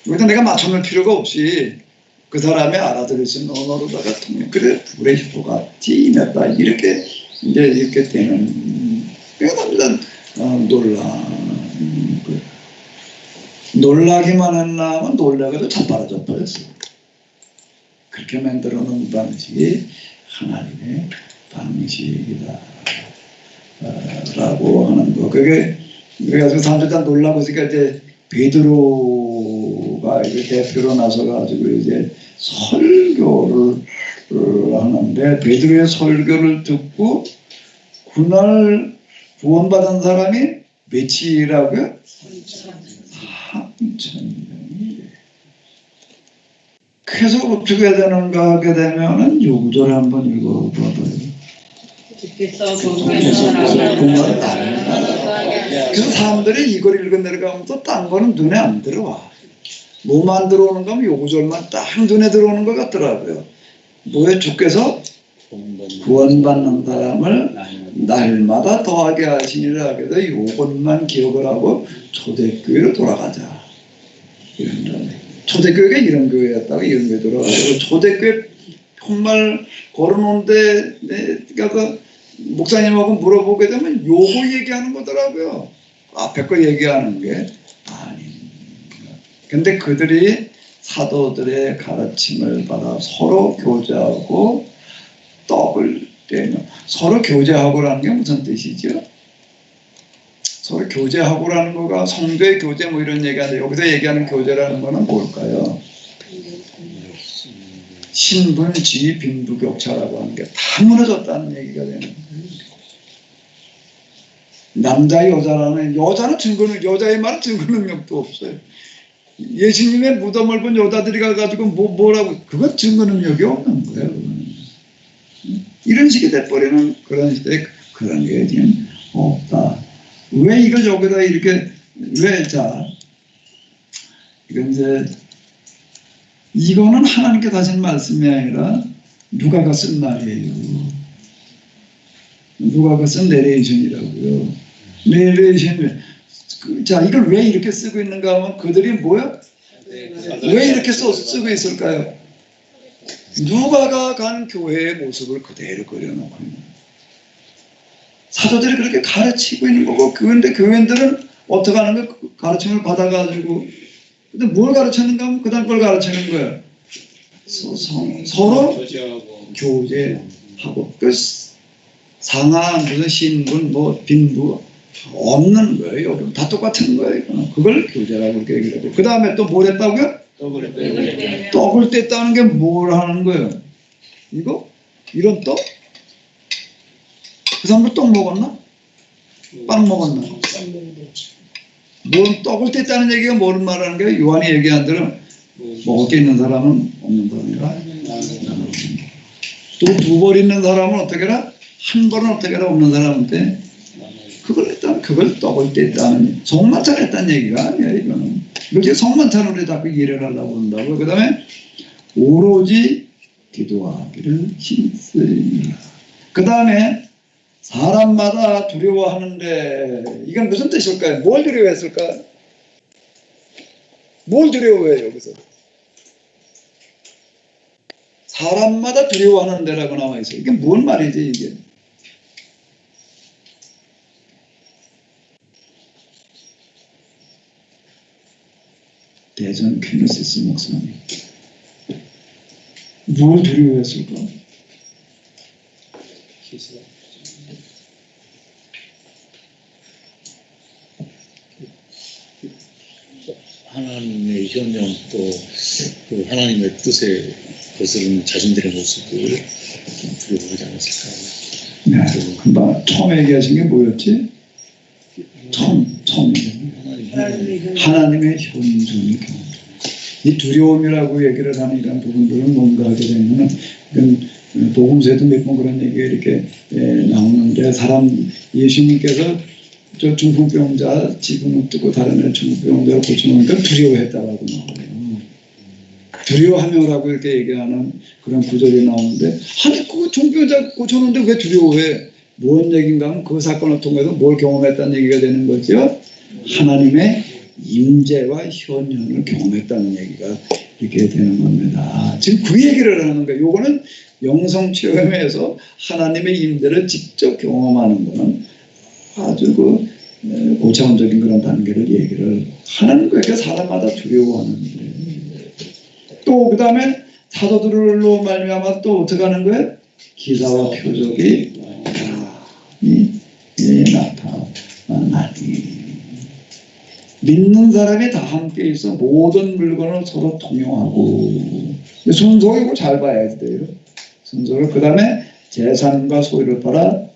여기다 내가 맞춰놓을 필요가 없이 그 사람이 알아들을 수 있는 언어로다가 통용. 그래, 불의 효가 임했다. 이렇게 되는. 그러니까 일단 놀라기만 했나면 놀라가지고 자빠져 버렸어. 그렇게 만들어 놓은 방식이 하나님의 방식이다 라고 하는 거. 그래가지고 사람들이 다 놀라고 있으니까 이제 베드로가 이제 대표로 나서가지고 이제 설교를 하는데, 베드로의 설교를 듣고 그날 구원받은 사람이 몇이라고요? 3,000명이. 그래서 어떻게 되는가 하게 되면은 요 구절을 한번 읽어봐봐요. 주께서 보면 그래서 사람들이 이걸 읽어 내려가면 또 딴 거는 눈에 안 들어와. 뭐만 들어오는 거면 요 구절만 딱 눈에 들어오는 것 같더라고요. 뭐에 주께서 구원받는 사람을 날마다 더하게 하시니라. 그래서 요것만 기억을 하고 초대교회로 돌아가자. 초대교회가 이런 교회였다고 이런 교회 돌아가고, 초대교회 정말 걸어놓은데 내가 그 목사님하고 물어보게 되면 요거 얘기하는 거더라고요. 앞에 거 얘기하는 게 아닙니다. 근데 그들이 사도들의 가르침을 받아 서로 교제하고 떡을 떼며, 서로 교제하고라는 게 무슨 뜻이죠? 서로 교제하고라는 거가 성도의 교제 뭐 이런 얘기하는데, 여기서 얘기하는 교제라는 거는 뭘까요? 신분, 지위, 빈부격차라고 하는 게 다 무너졌다는 얘기가 되는 거예요. 남자, 여자라는, 여자는 여자의 말은 증거 능력도 없어요. 예수님의 무덤을 본 여자들이 가가지고 뭐라고, 그건 증거 능력이 없는 거예요. 그거는. 이런 식이 돼버리는 그런 시대에 그런 게 지금 없다. 왜 이걸 여기다 이렇게, 이건 이제, 이거는 하나님께서 하신 말씀이 아니라 누가가 쓴 말이에요. 누가가 쓴 내레이션이라고요. 내레이션. 자, 이걸 왜 이렇게 쓰고 있는가 하면 그들이 뭐야? 왜 이렇게 쓰고 있을까요? 누가가 간 교회의 모습을 그대로 그려놓고 있는 거예요. 사도들이 그렇게 가르치고 있는 거고, 그런데 교인들은 어떻게 하는 거야? 가르침을 받아가지고. 근데 뭘 가르쳤는가 하면 그 다음 걸 가르치는 거예요. 서로 교제하고. 그 상하, 무슨 신분, 뭐 빈부 없는 거예요. 다 똑같은 거예요. 그걸 교제라고 이렇게 얘기를 하고. 그 다음에 또 뭘 했다고요? 떡을 뗐다는 게 뭘 하는 거예요? 이거? 이런 떡? 그 사람들 떡 먹었나? 빵 먹었나? 뭔 떡을 뗐다는 얘기가 뭘 말하는 거예요? 요한이 얘기한 대로 먹을 게 있는 사람은 없는 사람이라. 또 두 벌 있는 사람은 어떻게 해라? 한 벌은 어떻게 해라? 없는 사람한테 그걸 떡을 뗐다는, 성만찬 했다는 얘기가 아니야. 이거는 이렇게 성만찬으로 자꾸 이해를 하려고 한다고. 그 다음에 오로지 기도하기를 힘쓰니라. 그 다음에 사람마다 두려워하는데, 이건 무슨 뜻일까요? 뭘 두려워했을까? 뭘 두려워해요 여기서? 사람마다 두려워하는 데라고 나와 있어요. 이게 뭔 말이지 이게? 대전 케네시스 목사님. 뭘 두려워했을까? 하나님의 현령 또 그 하나님의 뜻에 거스르는 자신들의 모습을 좀 두려워하지 않았을까? 네, 금방 처음 얘기하신 게 뭐였지? 처음 하나님의 현존이 경험. 이 두려움이라고 얘기를 하는 이런 부분들은 뭔가 하게 되면은 복음서에도 몇 번 그런 얘기가 이렇게 나오는데 예수님께서 저 중풍병자 지붕을 뚫고 다른 애 중풍병자를 고쳐놓으니까 두려워했다라고 나와요. 두려워하며라고 이렇게 얘기하는 그런 구절이 나오는데 아니 그 중풍병자 고쳐놓는데 왜 두려워해? 뭔 얘기인가 하면 그 사건을 통해서 뭘 경험했다는 얘기가 되는 거죠. 하나님의 임재와 현현을 경험했다는 얘기가 이렇게 되는 겁니다. 지금 그 얘기를 하는 거예요. 요거는 영성 체험에서 하나님의 임재를 직접 경험하는 거는 아주 고차원적인 그런 단계를 얘기를 하는 거예요. 사람마다 두려워하는데 또 그 다음에 사도들로 말미암아 또 어떻게 하는 거예요? 기사와 표적이 나타나니 믿는 사람이 다 함께 있어 모든 물건을 서로 통용하고 순서이고 잘 봐야 돼요. 순서를 그 다음에 재산과 소유를 팔아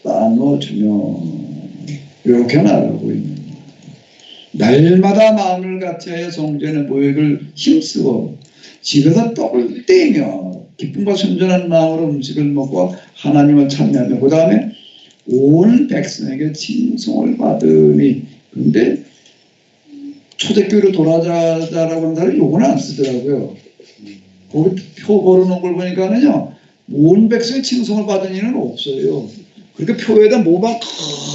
나눠주며 이렇게 나가고 있는 날마다 마음을 같이 하여 성전의 모욕을 힘쓰고 집에서 떡을 떼며 기쁨과 순전한 마음으로 음식을 먹고 하나님을 찬미하며 그 다음에 온 백성에게 칭송을 받으니 근데 초대교회로 돌아가자라고 하는 사람이 요거는 안 쓰더라고요. 거기 표 걸어놓은 걸 보니까는요 온 백성의 칭송을 받은 이는 없어요. 그렇게 표에다 뭐만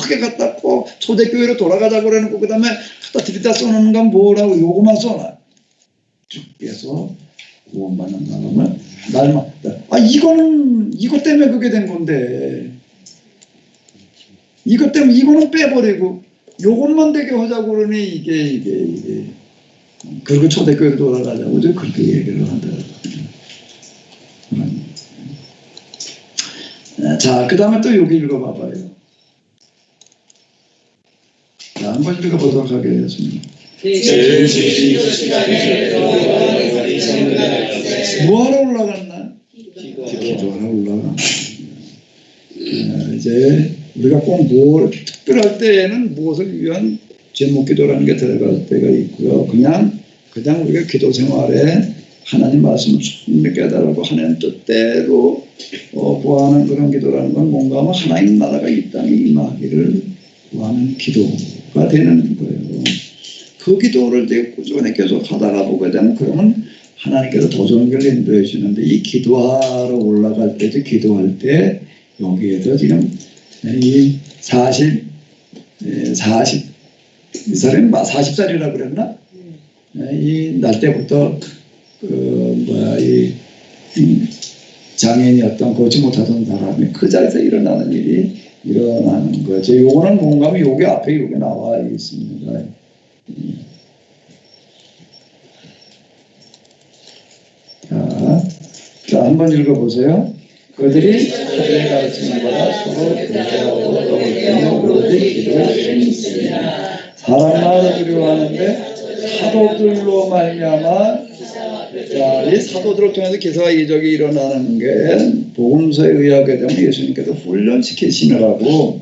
크게 갖다 꼭 초대교회로 돌아가자고 그러는 거 그 다음에 갖다 들이다 써놓는 건 뭐라고 요거만 써놔. 주께서 구원받는 사람을 날마다 이것 때문에 그게 된 건데 이것 때문에 이거는 빼버리고 요것만 되게 하자고 그러니 이게 그리고 초대교회로 돌아가자고 그렇게 얘기를 하더라고요. 자, 그 다음에 또 여기 읽어봐봐요. 자, 한번 읽어보도록 하겠습니다. 뭐하러 올라갔나? 기도하러 올라가. 이제 우리가 꼭 뭘 특별할 때에는 무엇을 위한 제목 기도라는 게 들어갈 때가 있고요. 그냥 우리가 기도 생활에 하나님 말씀을 충분히 깨달고 하나님 뜻대로 구하는 그런 기도라는 건 뭔가 하면 하나님 나라가 이 땅에 임하기를 구하는 기도가 되는 거예요. 그 기도를 되게 꾸준히 계속 하다가 보게 되면 그러면 하나님께서 더 좋은 걸 인도해 주시는데 이 기도하러 올라갈 때, 기도할 때 여기에서 지금 이 40 이 사람이 40살이라고 그랬나? 이 날 때부터 이 장애인이었던 걷지 못하던 사람이 그 자리에서 일어나는 일이 일어나는 거죠. 요거는 뭔가 하면 요게 앞에 요게 나와 있습니다. 자, 한번 읽어보세요. 그들이 그들의 가르침을 받아 서로 교제하고 떡을 떼며 오로지 기도를 힘쓰니라. 사람마다 두려워하는데 사도들로 말미암아 이 사도들을 통해서 기사와 이적이 일어나는 게 복음서에 의하게 되면 예수님께서 훈련시키시느라고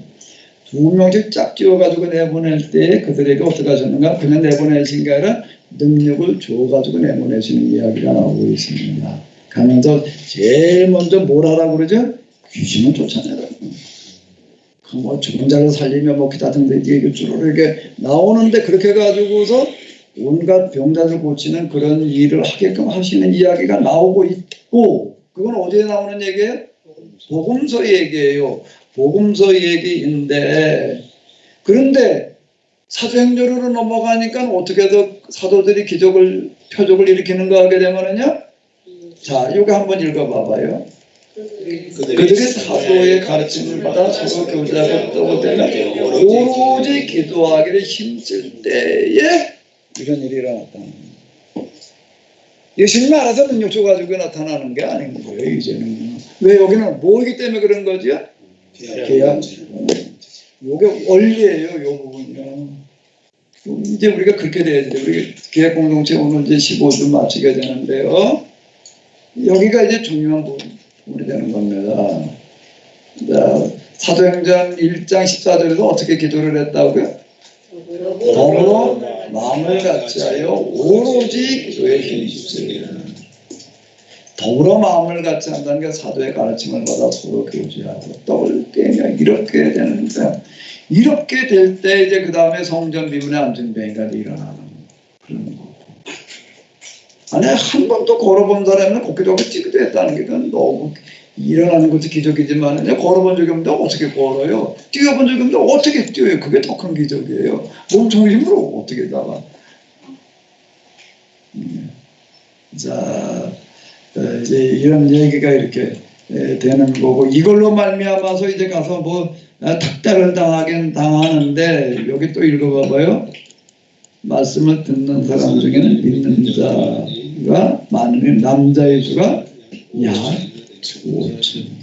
2명씩 짝지어가지고 내보낼 때 그들에게 어떻게 하셨는가? 그냥 내보내신 게 아니라 능력을 줘가지고 내보내시는 이야기가 나오고 있습니다. 가면서 제일 먼저 뭘 하라고 그러죠? 귀신을 쫓아내라고. 뭐 죽은 자를 살리며 뭐 기타 등등 얘기 쭉 이렇게 나오는데 그렇게 해가지고서 온갖 병자를 고치는 그런 일을 하게끔 하시는 이야기가 나오고 있고 그건 어디에 나오는 얘기예요? 복음서 얘기예요. 복음서 얘기인데 그런데 사도행전으로 넘어가니까 어떻게 해서 사도들이 기적을 표적을 일으키는가 하게 되면은요. 자, 이거 한번 읽어봐봐요. 그들이 사도의 가르침을 받아 서로 교제하고 떡을 떼며 오로지 기도하기를 힘쓸 때에 이런 일이 일어났다는 거예요. 예수님이 알아서 능력 줘가지고 나타나는 게 아닌 거예요, 이제는. 왜 여기는 뭐이기 때문에 그런 거죠? 계약. 요게 원리예요, 요 부분이요. 이제 우리가 그렇게 돼야지. 우리 계약 공동체 오늘 이제 15주 마치게 되는데요. 여기가 이제 중요한 부분이 되는 겁니다. 자, 사도행전 1장 14절에도 어떻게 기도를 했다고요? 더불어 마음을 같이 하여 오로지 기도에 힘주세요. 더불어 마음을 같이 한다는 게 사도의 가르침을 받아 서로 교제하고 떡을 떼며 이렇게 되는데, 이렇게 될 때 이제 그 다음에 성전 비문의 안전병이가 일어나는 그런 거고. 아니 한 번도 걸어본 사람은 걷기도 하고 뛰기도 했다는 게 그건 너무 일어나는 것도 기적이지만 걸어본 적이 없는데 어떻게 걸어요? 뛰어본 적이 없는데 어떻게 뛰어요? 그게 더 큰 기적이에요. 몸 중심으로 어떻게 나가? 자, 이제 이런 얘기가 이렇게 되는 거고, 이걸로 말미암아서 이제 가서 뭐 닥달을 당하긴 당하는데, 여기 또 읽어봐봐요. 말씀을 듣는 사람 중에는 믿는 자가 많으면 남자의 수가 약 5천.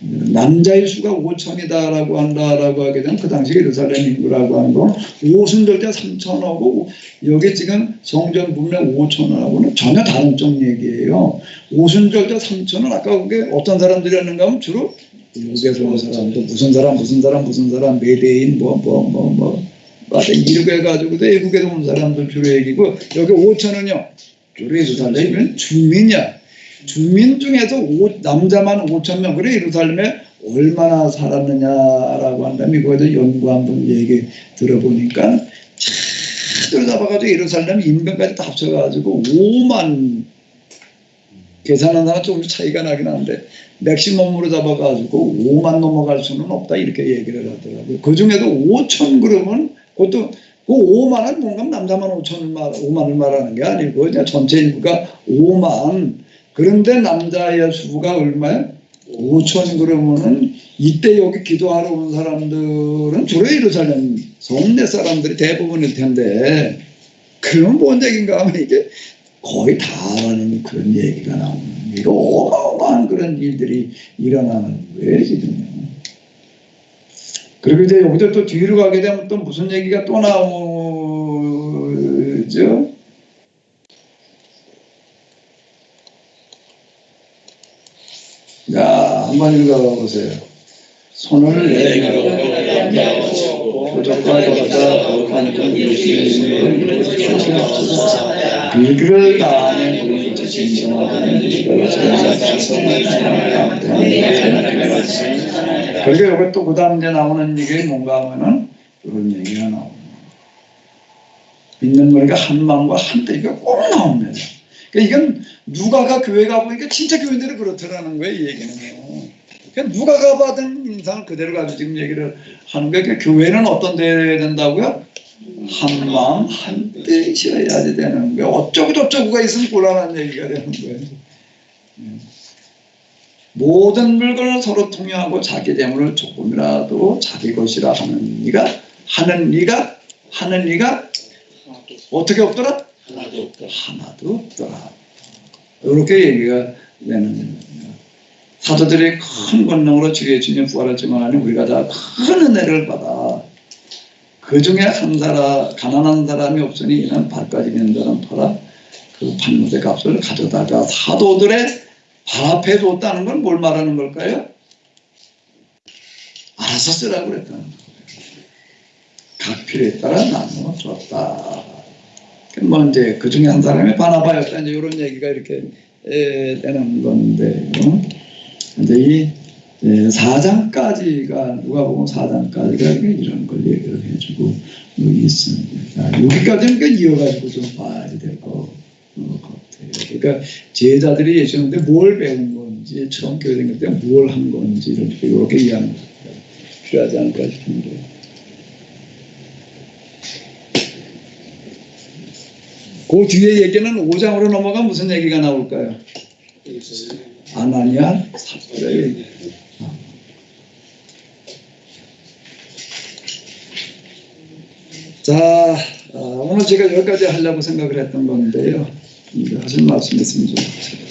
남자의 수가 5천이다라고 한다라고 하게 되면 그 당시 예루살렘 인구라고 하는 건 오순절때 3천하고 여기 지금 성전 분명 5천하고는 전혀 다른 쪽 얘기예요. 오순절때 3천은 아까 그게 어떤 사람들이었는가 하면 주로 미국에서 온 사람도 무슨 사람 메대인 이렇게 해가지고 외국에서 온 사람들 주로 얘기고, 여기 5천은요 주로 예루살렘은 주민이야. 주민 중에서 남자만 5천 명. 그래 예루살렘에 얼마나 살았느냐라고 한다면 이거에도 연구 한번 얘기 들어보니까 차들 잡아가지고 예루살렘 인근까지 다 합쳐가지고 5만, 계산한 사람 조금 차이가 나긴 한데 맥시멈으로 잡아가지고 5만 넘어갈 수는 없다 이렇게 얘기를 하더라고요. 그 중에도 5천 그러면 그것도 그 5만은 뭔가 남자만 5만을 말하는 게 아니고 그냥 전체 인구가 5만. 그런데 남자의 수가 얼마야? 5천 그러면은 이때 여기 기도하러 온 사람들은 주로 예루살렘 성내 사람들이 대부분일 텐데, 그러면 뭔 얘기인가 하면 이게 거의 다라는 그런 얘기가 나오는, 이거 어마어마한 그런 일들이 일어나는 거예요 지금. 그리고 이제 여기서 또 뒤로 가게 되면 또 무슨 얘기가 또 나오죠? 자, 한번 읽어보세요. 손을 내밀어 부족과 여자 거룩한 점 예수님을 빌기를 다하는 우리 진정하는 그러니까 여기 또 그 다음 이제 나오는 얘기 뭔가 하면은 그런 얘기가 나옵니다. 믿는 우리가 한 마음과 한 뜻이가 꼭 나옵니다. 그러니까 이건 누가가 교회 가보니까 진짜 교인들이 그렇더라는 거예요, 이 얘기는요. 그러니까 누가가 받은 인상을 그대로 가지고 지금 얘기를 하는 거예요. 그러니까 교회는 어떤 데야 된다고요? 한 마음, 한 뜻이어야지 되는 거예요. 어쩌고 저쩌고가 있으면 곤란한 얘기가 되는 거예요. 모든 물건을 서로 통용하고 자기 재물을 조금이라도 자기 것이라 하는 이가 어떻게 없더라? 하나도 없더라. 이렇게 얘기가 되는 겁니다. 사도들이 큰 권능으로 주의 주님 부활을 증언하니 우리가 다 큰 은혜를 받아 그 중에 한 사람 가난한 사람이 없으니 이는 발까지 있는 자는 팔아 그 판무대 값을 가져다가 사도들의 발 앞에 뒀다는 건 뭘 말하는 걸까요? 알아서 쓰라고 그랬다는 거예요. 각 필요에 따라 나누어 줬다. 뭐 이제 그 중에 한 사람이 바나바였다, 이제 이런 얘기가 이렇게 되는 건데, 이제 이 4장까지가 누가복음 4장까지가 이런 걸 얘기를 해주고 있습니다. 여기까지는 그러니까 이어가지고 좀 봐야 될 것 같아요. 그러니까 제자들이 예수님한테 뭘 배운 건지, 처음 교회생 때 뭘 한 건지를 이렇게 이해하는 것 같아요. 필요하지 않을까 싶은데. 그 뒤에 얘기는 5장으로 넘어가면 무슨 얘기가 나올까요? 아나니아 삽비라 얘기. 자, 오늘 오늘 제가 여기까지 하려고 생각을 했던 건데요. 하신 말씀 있으면 좀 하세요.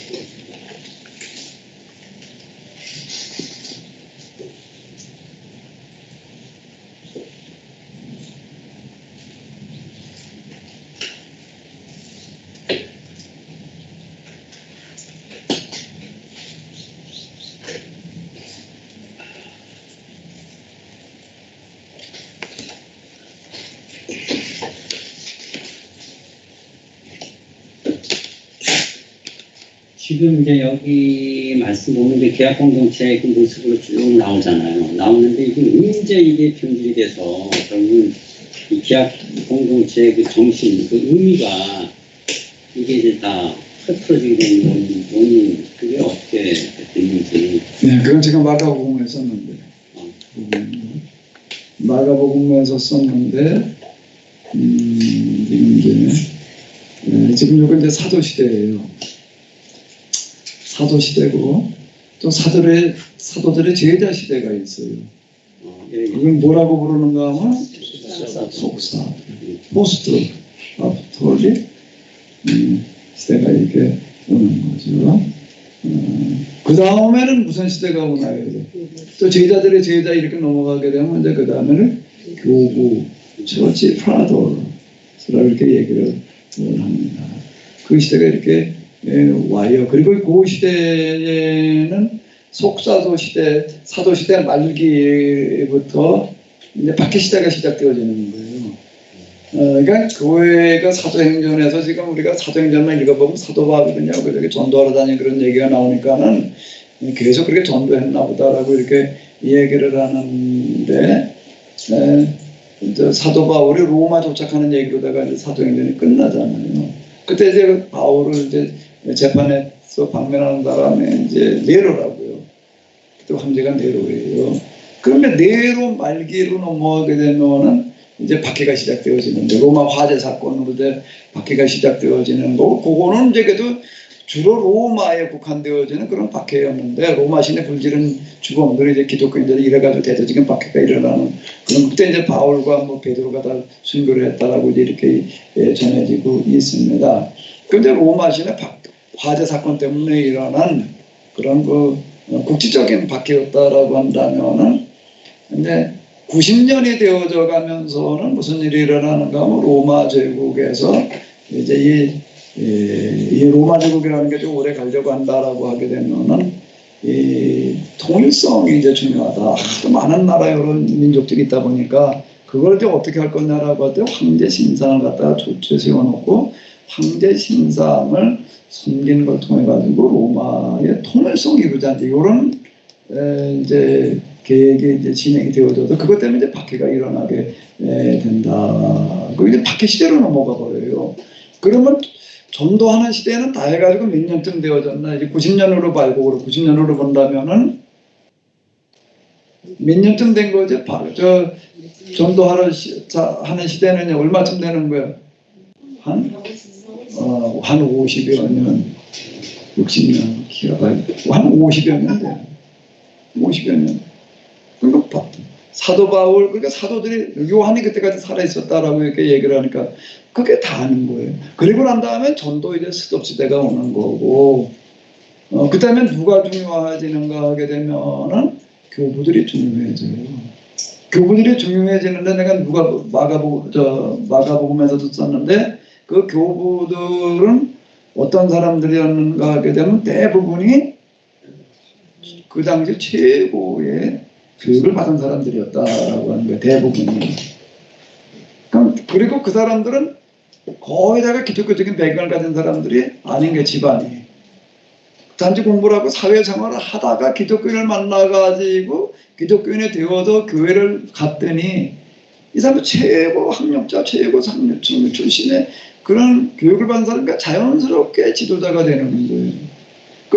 지금 이제 여기 말씀 보면 이제 계약 공동체의 그 모습으로 쭉 나오잖아요. 나오는데 이게 변질이 돼서 결국은 이 계약 공동체의 그 정신, 그 의미가 이게 이제 다 흐트러지게 되는 원인, 그게 어떻게 됐는지. 네, 그건 제가 마가복음에 썼는데, 마가복음에서 썼는데, 지금 이건 이제 사도 시대예요. 사도 시대고 또 사도들의 제자 시대가 있어요. 이걸 뭐라고 부르는가 하면 속사, 포스트 아포톨릭 시대가 이렇게 오는 거죠. 그 다음에는 무슨 시대가 오나요? 또 제자들의 제자 이렇게 넘어가게 되면 이제 그 다음에는 교부, 처치, 프라도라 이렇게 얘기를 합니다. 그 시대가 이렇게 와요. 그리고 그 시대에는 속사도 시대, 사도 시대 말기부터 이제 박해 시대가 시작되어지는 거예요. 그러니까 교회가 사도행전에서 지금 우리가 사도행전만 읽어보면 사도 바울이냐, 저기 전도하러 다니는 그런 얘기가 나오니까는 계속 그렇게 전도했나 보다라고 이렇게 얘기를 하는데, 사도 바울이 로마 도착하는 얘기로다가 이제 사도행전이 끝나잖아요. 그때 이제 바울을 이제 재판에서 방면하는 사람이 이제 네로라고요. 그때 황제가 네로예요. 그러면 네로 말기로 넘어가게 되면은 이제 박해가 시작되어지는데, 로마 화재 사건으로 이제 박해가 시작되어지는 거고, 그거는 이제 그래도 주로 로마에 국한되어지는 그런 박해였는데, 로마 신의 불지른 주범들이 이제 기독교인들이 이래가지고 대대적인 박해가 일어나는 그런, 그때 이제 바울과 뭐 베드로가 다 순교를 했다라고 이제 이렇게 전해지고 있습니다. 그런데 로마 신의 화재 사건 때문에 일어난 그런 그 국지적인 박해였다라고 한다면은, 이제 90년이 되어져 가면서는 무슨 일이 일어나는가 하면 로마 제국에서 이제 이 로마 제국이라는 게 좀 오래 가려고 한다라고 하게 되면은 이 통일성이 이제 중요하다. 하도 많은 나라 여러 민족들이 있다 보니까 그걸 이제 어떻게 할 거냐라고 할 때 황제 신상을 갖다가 조치에 세워놓고 황제 신상을 섬기는 걸 통해 가지고 로마의 통일성이 이루자 이런 이제 계획이 이제 진행이 되어져서 그것 때문에 이제 박해가 일어나게 된다. 그 이제 박해 시대로 넘어가 버려요. 그러면 전도하는 시대는 다 해가지고 몇 년쯤 되어졌나? 이제 90년으로 말고 90년으로 본다면은 몇 년쯤 된 거죠? 저 전도하는 하는 시대는 얼마쯤 되는 거예요? 한 50여 년, 60년, 한 50여 년 돼요. 50여 년. 그러니까 사도 바울, 그러니까 사도들이 요한이 그때까지 살아 있었다라고 이렇게 얘기를 하니까 그게 다 아는 거예요. 그리고 난 다음에 전도 이제 스톱 시대가 오는 거고, 그 다음에 누가 중요해지는가 하게 되면은 교부들이 중요해져요. 교부들이 중요해지는데 내가 마가복음에서도 썼는데 그 교부들은 어떤 사람들이었는가 하게 되면 대부분이 그 당시 최고의 교육을 받은 사람들이었다라고 하는 거예요. 대부분이. 그리고 그 사람들은 거의 다가 기독교적인 배경을 가진 사람들이 아닌 게 집안이. 단지 공부를 하고 사회생활을 하다가 기독교인을 만나가지고 기독교인이 되어서 교회를 갔더니 이 사람은 최고 학력자, 최고 상류 출신의 그런 교육을 받은 사람이니까 자연스럽게 지도자가 되는 거예요.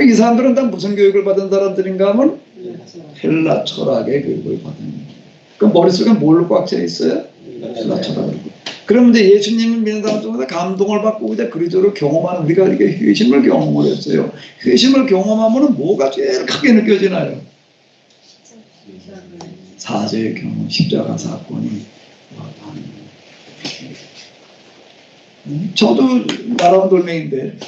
이 사람들은 다 무슨 교육을 받은 사람들인가 하면 헬라 철학의 교육을 받은 거예요. 그럼 머릿속에 뭘로 꽉 차 있어요? 헬라 철학으로. 그럼 이제 예수님을 믿는 사람 중에서 감동을 받고 이제 그리스도를 경험하는 우리가 이렇게 회심을 경험을 했어요. 회심을 경험하면 뭐가 제일 크게 느껴지나요? 사죄의 경험, 십자가 사건이 저도 나라온 돌멩인데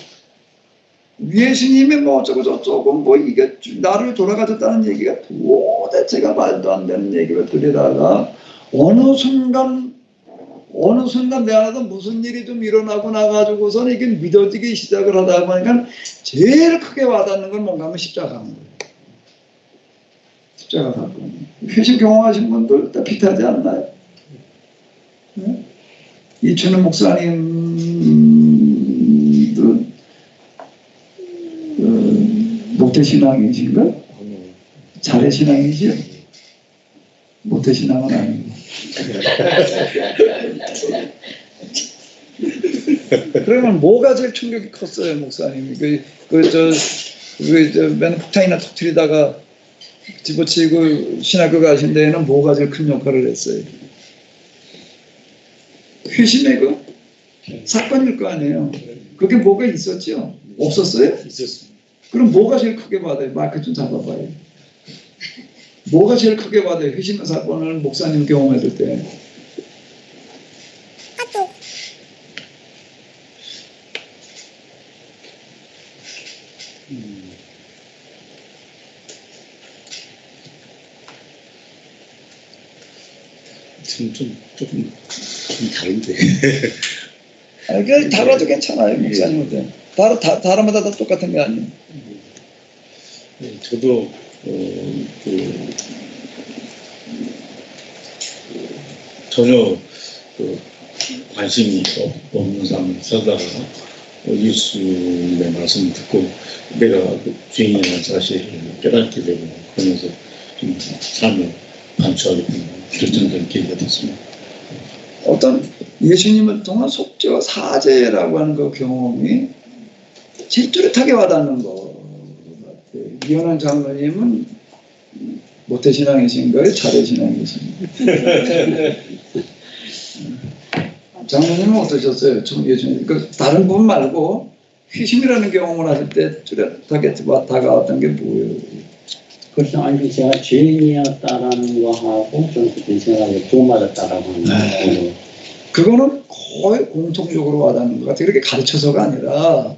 예수님이 뭐 어쩌고 저쩌고 뭐 이게 나를 돌아가졌다는 얘기가 도대체가 말도 안 되는 얘기를 들이다가 어느 순간 내 안에서 무슨 일이 좀 일어나고 나가지고서는 이게 믿어지기 시작을 하다 보니까 제일 크게 와닿는 건 뭔가 하면 십자가인 거예요. 십자가 사건. 회심 경험하신 분들 다 비슷하지 않나요? 네? 이춘원 목사님도 모태신앙이신가? 자례신앙이지요? 모태신앙은 아니고. 그러면 뭐가 제일 충격이 컸어요, 목사님이? 맨 폭탄이나 터뜨리다가 집어치고 신학교 가신 데에는 뭐가 제일 큰 역할을 했어요? 회심의 그 사건일 거 아니에요. 그게 뭐가 있었죠? 없었어요? 있었습니다. 그럼 뭐가 제일 크게 받아요? 마이크 좀 잡아봐요. 뭐가 제일 크게 받아요? 회심의 사건을 목사님 경험했을 때. 지금 조금 다른데. 그게 달라도 괜찮아요, 목사님한테. 다른마다 다 똑같은 게 아니에요. 네, 저도 전혀 관심이 없는 상황을 살다가 예수님의 말씀을 듣고 내가 죄인이라는 사실을 깨닫게 되고 그러면서 좀 삶을 감추하겠구나 결정된 계기가 됐습니다. 어떤 예수님을 통한 속죄와 사죄라고 하는 그 경험이 제일 뚜렷하게 와닿는 것 같아요. 이현환 장로님은 모태신앙이신가요? 자례신앙이신가요? 장로님은 어떠셨어요? 예수님 다른 분 말고 회심이라는 경험을 하실 때 뚜렷하게 다가왔던 게 뭐예요? 그래서 아니 제가 죄인이었다라는 거하고 좀 그때 생각에 구원받았다라고 하는 거. 그거는 거의 공통적으로 와닿는 것 같아요. 그렇게 가르쳐서가 아니라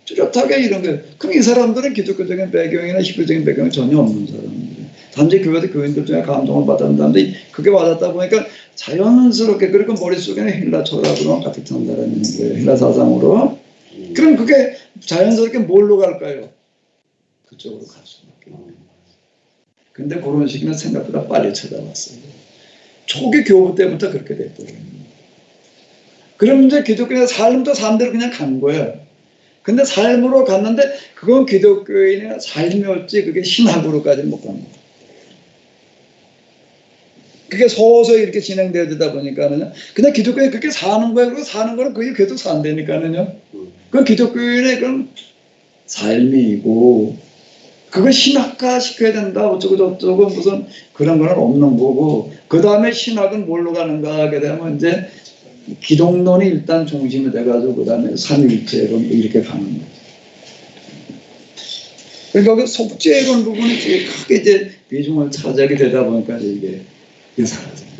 뚜렷하게 이런 게. 그럼 이 사람들은 기독교적인 배경이나 히브리적인 배경이 전혀 없는 사람들. 단지 교회도 교인들 중에 감동을 받았는데 그게 와닿다 보니까 자연스럽게 그리고 머릿속에는 헬라 철학으로 가득 찬다라는 거예요. 헬라 사상으로. 그럼 그게 자연스럽게 뭘로 갈까요? 그쪽으로 갈 수밖에 없어요. 근데 그런 시기는 생각보다 빨리 찾아왔어요. 초기 교부 때부터 그렇게 됐더라고요. 그럼 이제 기독교의 삶도 삶대로 그냥 간 거예요. 근데 삶으로 갔는데 그건 기독교인의 삶이었지 그게 신학으로까지는 못 간 거예요. 그게 서서히 이렇게 진행되다 보니까는요. 그냥 기독교에 그렇게 사는 거예요. 그리고 사는 거는 그게 계속 산다니까는요. 그건 기독교인의 그런 삶이고 그걸 신학화 시켜야 된다 어쩌고 저쩌고 무슨 그런 거는 없는 거고 그 다음에 신학은 뭘로 가는가 하게 되면 이제 기독론이 일단 중심이 돼가지고 그 다음에 삼위일체론 이렇게 가는 거예요. 그러니까 그 속죄론 부분이 되게 크게 이제 비중을 차지하게 되다 보니까 이게 사라져요.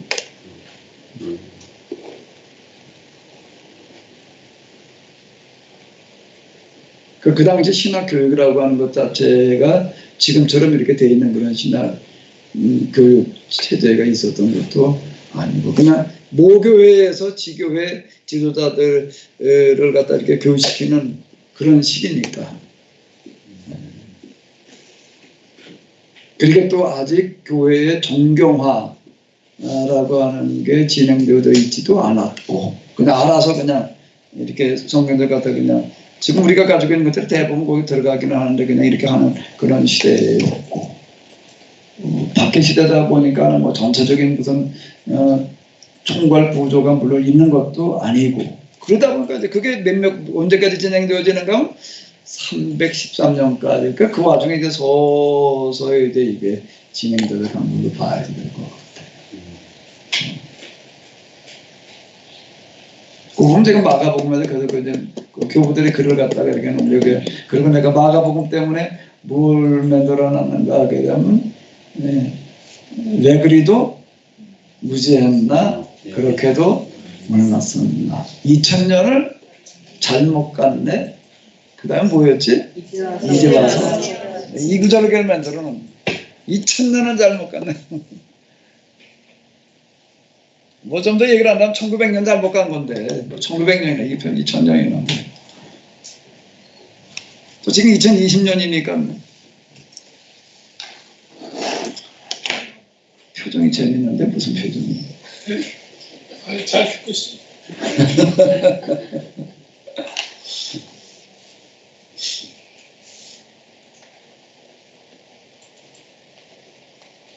그 당시 신학 교육이라고 하는 것 자체가 지금처럼 이렇게 돼 있는 그런 신학 교육 체제가 있었던 것도 아니고 그냥 모교회에서 지교회 지도자들을 갖다 이렇게 교육시키는 그런 시기니까. 그러니까 또 아직 교회의 정경화라고 하는 게 진행되어 있지도 않았고 그냥 알아서 그냥 이렇게 성경들 갖다 그냥 지금 우리가 가지고 있는 것들이 대부분 거기 들어가기는 하는데 그냥 이렇게 하는 그런 시대였고 밖의 시대다 보니까 뭐 전체적인 무슨 총괄 구조가 물론 있는 것도 아니고 그러다 보니까 이제 그게 언제까지 진행되어지는가 하면 313년까지 그러니까 그 와중에 이제 서서히 이제 이게 진행되는 걸로 봐야 될 것 같아요. 그건 제가 마가복음에서 계속 이제 그 교부들이 글을 갖다가 이렇게 놓으려고 그리고 내가 마가복음 때문에 뭘 만들어놨는가 하게 되면 레그리도 무지했나 그렇게도 만났었나. 2000년을 잘못 갔네. 그 다음 뭐였지? 이제 와서. 이 구절을 만들어놓은 2000년은 잘못 갔네. 뭐 좀 더 얘기를 한다면 1900년 잘못 간 건데 1900년이나 2000년이나 또 지금 2020년이니까 표정이 재밌는데 무슨 표정이야? 잘 듣고 있어.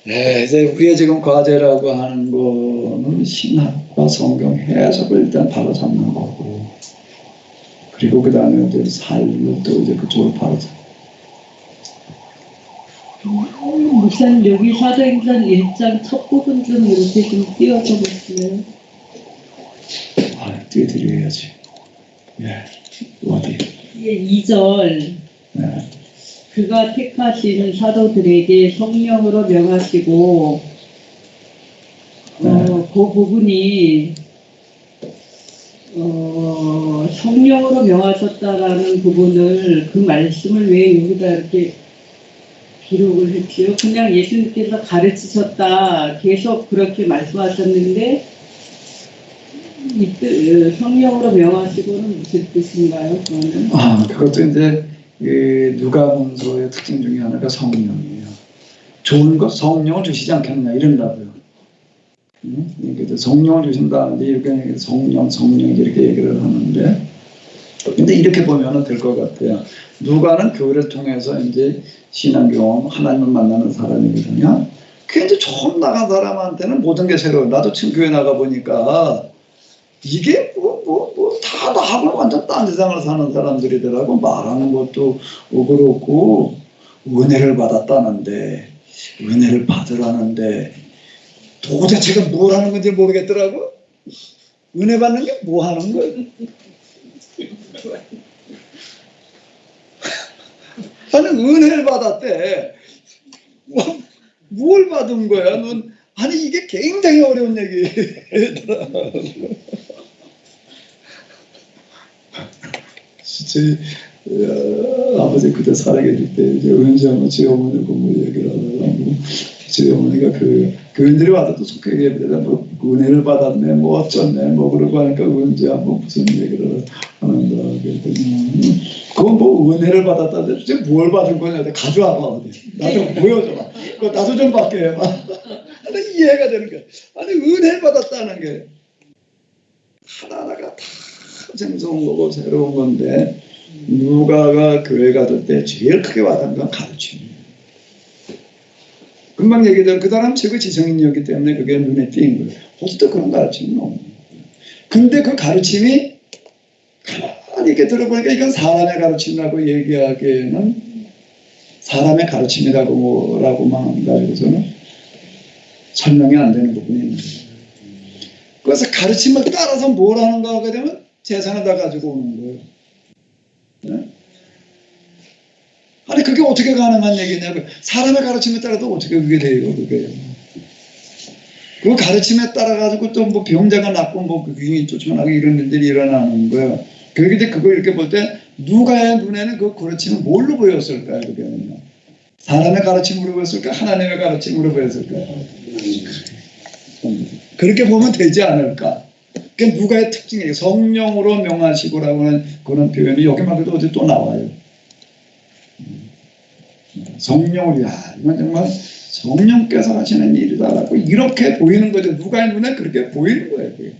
네, 이제 우리의 지금 과제라고 하는 거는 신학과 성경 해석을 일단 바로 잡는 거고, 그리고 그 다음에 이제 삶을 또 이제 그쪽으로 바로 잡는. 목사님 여기 사도행전 1장 첫 부분 좀 이렇게 좀 띄워서 보시면 띄워드려야지. 예, 어디? 이게 2절 네. 그가 택하신 사도들에게 성령으로 명하시고 그 부분이 성령으로 명하셨다라는 부분을 그 말씀을 왜 여기다 이렇게 기록을 했지요? 그냥 예수님께서 가르치셨다 계속 그렇게 말씀하셨는데 성령으로 명하시고는 무슨 뜻인가요? 그거는? 그것도 이제 누가복음서의 특징 중에 하나가 성령이에요. 좋은 것 성령을 주시지 않겠느냐 이런다고요. 성령을 주신다는데 이렇게 성령 이렇게 얘기를 하는데, 근데 이렇게 보면 될 것 같아요. 누가는 교회를 통해서 이제 신앙 경험, 하나님을 만나는 사람이거든요. 그 이제 처음 나간 사람한테는 모든 게 새로워. 나도 지금 교회 나가 보니까 이게 다 나하고 완전 딴 세상을 사는 사람들이더라고. 말하는 것도 그렇고, 은혜를 받았다는데, 은혜를 받으라는데, 도대체가 뭘 하는 건지 모르겠더라고. 은혜 받는 게 뭐 하는 거야? 아니, 은혜를 받았대. 뭘 받은 거야? 넌, 아니, 이게 굉장히 어려운 얘기더라. 진짜, 아버지 그때 살아계실 때, 이제 은지하고 제 어머니하고 뭐 얘기를 하다가, 제 어머니가 교인들이 와서 또 속해 얘기하는데, 뭐, 은혜를 받았네, 뭐 어쩌네, 뭐 그러고 하니까 은지야, 뭐 무슨 얘기를 하는다. 그랬더니, 그건 뭐 은혜를 받았다는데, 도대체 뭘 받은 거냐? 가져와봐, 어디. 나도 보여줘봐. 그거 나도 좀 받게 해봐. 아니, 이해가 되는 거야. 아니, 은혜를 받았다는 게, 하나하나가 다 생소한 거고 새로운 건데, 누가가 교회 가던 때 제일 크게 와닿는 건 가르침이에요. 금방 얘기했던 그 사람 최고 지성인이었기 때문에 그게 눈에 띄는 거예요. 어쨌든 그런 가르침은 없는 거예요. 근데 그 가르침이 가만히 이렇게 들어보니까 이건 사람의 가르침이라고 얘기하기에는 사람의 가르침이라고만 가지고서는 설명이 안 되는 부분이 있는 거예요. 그래서 가르침을 따라서 뭘 하는가 하게 되면 재산을 다 가지고 오는 거예요. 네? 아니 그게 어떻게 가능한 얘기냐고. 사람의 가르침에 따라서 어떻게 그게 돼요. 그게 그 가르침에 따라 가지고 또 뭐 병자가 낫고 뭐 귀신이 쫓아나고 이런 일들이 일어나는 거예요. 그런데 그걸 이렇게 볼 때 누가의 눈에는 그 가르침은 뭘로 보였을까요? 그게는요. 사람의 가르침으로 보였을까? 하나님의 가르침으로 보였을까요? 그렇게 보면 되지 않을까? 그 누가의 특징이에요. 성령으로 명하시고라고 하는 그런 표현이 여기만 해도 어디 또 나와요. 성령을, 야, 이건 정말 성령께서 하시는 일이다라고 이렇게 보이는 거죠. 누가의 눈에 그렇게 보이는 거예요. 그게.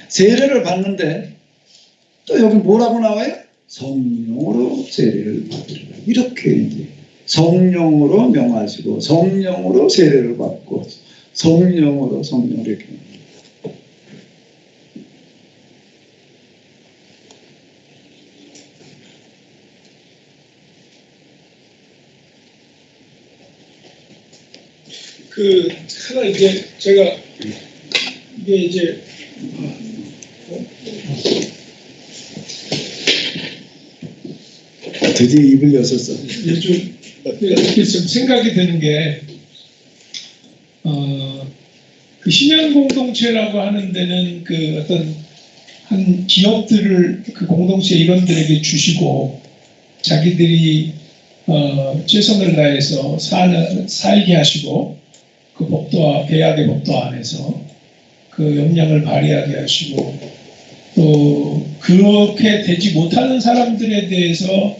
세례를 받는데 또 여기 뭐라고 나와요? 성령으로 세례를 받으리라. 이렇게 이제 성령으로 명하시고 성령으로 세례를 받고 성령으로 성령 이렇게. 그 하나 이제 제가 이게 이제 드디어 입을 여셨어. 요즘 이렇게 좀 생각이 드는 게 그 신현 공동체라고 하는 데는 그 어떤 한 기업들을 그 공동체 일원들에게 주시고 자기들이 최선을 다해서 살게 하시고 그 법도 계약의 법도 안에서 그 역량을 발휘하게 하시고 또 그렇게 되지 못하는 사람들에 대해서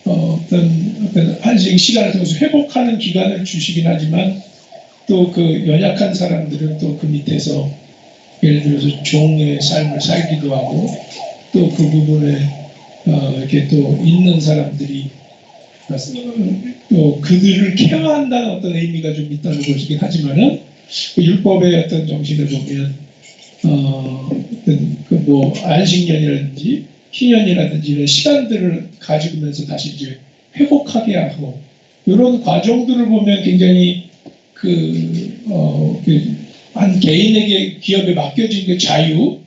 어떤 한식 시간을 통해서 회복하는 기간을 주시긴 하지만 또 그 연약한 사람들은 또 그 밑에서 예를 들어서 종의 삶을 살기도 하고 또 그 부분에 이렇게 또 있는 사람들이 또 그들을 케어한다는 어떤 의미가 좀 있다는 것이긴 하지만은 그 율법의 어떤 정신을 보면 어떤 그 뭐 안식년이라든지 희년이라든지 이런 시간들을 가지면서 다시 이제 회복하게 하고 이런 과정들을 보면 굉장히 한 개인에게 기업에 맡겨진 그 자유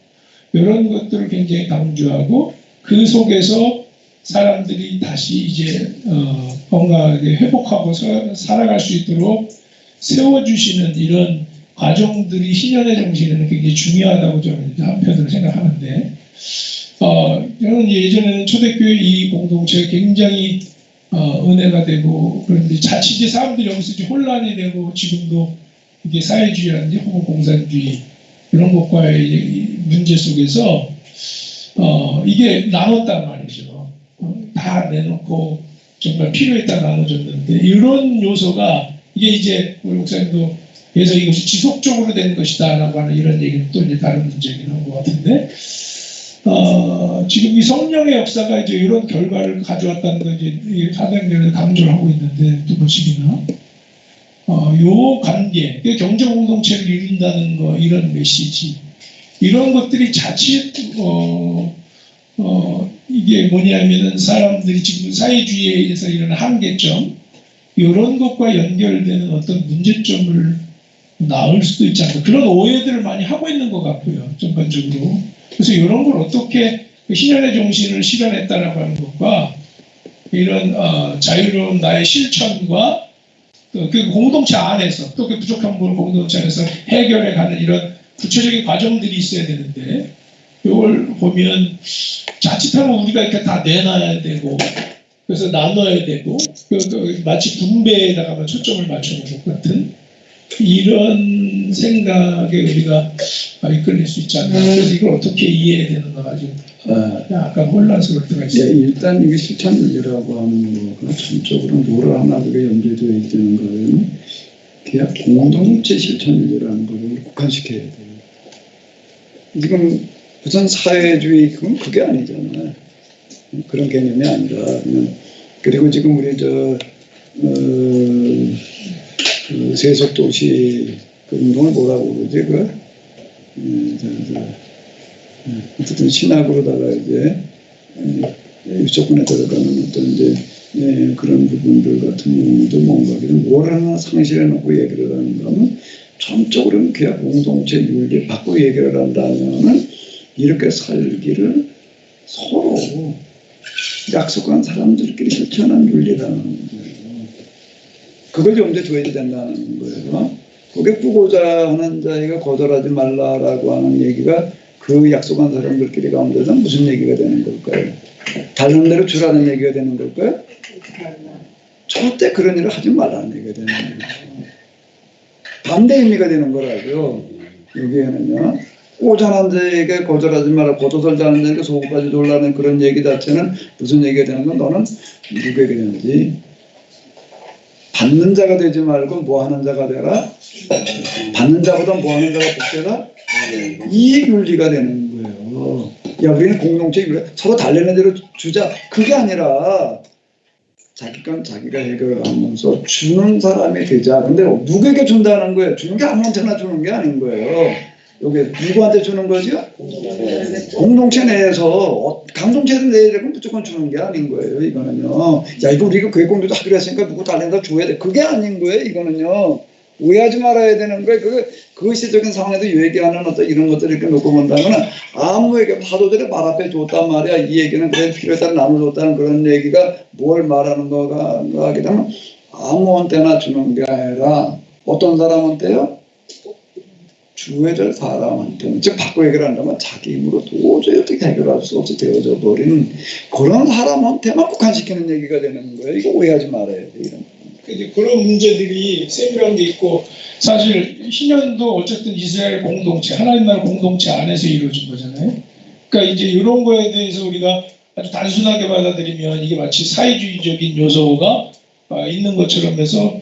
이런 것들을 굉장히 강조하고 그 속에서 사람들이 다시 이제 건강하게 회복하고 살아갈 수 있도록 세워주시는 이런 과정들이 신현의 정신에는 굉장히 중요하다고 저는 한편으로 생각하는데 저는 예전에는 초대교회 이 공동체가 굉장히 은혜가 되고 그런데 자칫 이제 사람들이 여기서 이제 혼란이 되고 지금도 이게 사회주의라든지 혹은 공산주의 이런 것과의 이 문제 속에서 이게 나눴단 말이죠. 다 내놓고 정말 필요했다 나눠줬는데 이런 요소가 이게 이제 우리 목사님도 그래서 이것이 지속적으로 된 것이다라고 하는 이런 얘기는 또 이제 다른 문제이긴 한 것 같은데 지금 이 성령의 역사가 이제 이런 결과를 가져왔다는 걸 이제 사도행전에서 강조를 하고 있는데 두 번씩이나 요 관계, 경제 공동체를 이룬다는 거 이런 메시지 이런 것들이 자칫 이게 뭐냐면은 사람들이 지금 사회주의에 의해서 이런 한계점 이런 것과 연결되는 어떤 문제점을 나올 수도 있지 않을까 그런 오해들을 많이 하고 있는 것 같고요 전반적으로. 그래서 이런 걸 어떻게 신현의 정신을 실현했다라고 하는 것과 이런 자유로운 나의 실천과 그 공동체 안에서 또 그 부족한 부분 공동체 안에서 해결해 가는 이런 구체적인 과정들이 있어야 되는데 이걸 보면 자칫하면 우리가 이렇게 다 내놔야 되고 그래서 나눠야 되고 마치 분배에다가만 초점을 맞추는 것 같은 이런 생각에 우리가 이끌릴 수 있지 않나. 그래서 이걸 어떻게 이해해야 되는가 지금 약간 혼란스러울 때가 있어요. 일단 이게 실천윤리라고 하는 거가 전적으로 뭐를 하나 그게 연결되어 있는 거는 그냥 공동체 실천윤리라는 거를 국한시켜야 돼요. 지금 우선 사회주의 그게 아니잖아요. 그런 개념이 아니라 그냥 그리고 지금 우리 그 세속도시 그 운동을 뭐라고 그러지 어쨌든 신학으로다가 이제 유조건에 들어가는 어떤 이제 그런 부분들 같은 경우도 뭔가 뭘 하나 상실해 놓고 얘기를 하는 거면 전적으로는 그냥 공동체 윤리 받고 얘기를 한다면은 이렇게 살기를 서로 약속한 사람들끼리 실천한 윤리라는 거예요. 그걸 염두에 둬야 된다는 거예요. 그게 꾸고자 하는 자에게 거절하지 말라라고 하는 얘기가 그 약속한 사람들끼리 가운데서 무슨 얘기가 되는 걸까요? 다른 대로 주라는 얘기가 되는 걸까요? 절대 그런 일을 하지 말라는 얘기가 되는 거예요. 반대 의미가 되는 거라고요. 여기에는요. 오전한 자에게 거절하지 마라. 겉옷을 자는 자에게 속옷까지 돌라는 그런 얘기 자체는 무슨 얘기가 되는 건 너는 누구에게 되는지 받는 자가 되지 말고 뭐 하는 자가 되라. 받는 자보다 뭐 하는 자가 복되다. 이 윤리가 되는 거예요. 야, 우리는 공동체 윤리 서로 달래는 대로 주자. 그게 아니라 자기 건 자기가 해결하면서 주는 사람이 되자. 근데 누구에게 준다는 거예요? 주는 게 아무한테나 주는 게 아닌 거예요. 여기 누구한테 주는 거죠? 공동체 내에서 강동체에서 내야 되고 무조건 주는 게 아닌 거예요. 이거는요. 야, 이거 우리가 교회공동체 하기로 했으니까 누구 달랜다 줘야 돼. 그게 아닌 거예요. 이거는요. 오해하지 말아야 되는 거예요. 그 시적인 상황에서 얘기하는 어떤 이런 것들을 이렇게 놓고 본다면 아무에게 파도들의 말 앞에 줬단 말이야. 이 얘기는 그래 필요에 따라 나눠줬다는 그런 얘기가 뭘 말하는 거가 하게 되면 아무한테나 주는 게 아니라 어떤 사람한테요? 주어야 될 사람한테는, 즉 바꿔 해결한다면 자기 힘으로 도저히 어떻게 해결할 수 없이 되어져 버리는 그런 사람한테만 국한시키는 얘기가 되는 거예요. 이거 오해하지 말아야 돼. 이런. 이제 그런 문제들이 세밀한 게 있고, 사실 희년도 어쨌든 이스라엘 공동체, 하나님 나라 공동체 안에서 이루어진 거잖아요. 그러니까 이제 이런 거에 대해서 우리가 아주 단순하게 받아들이면 이게 마치 사회주의적인 요소가 있는 것처럼 해서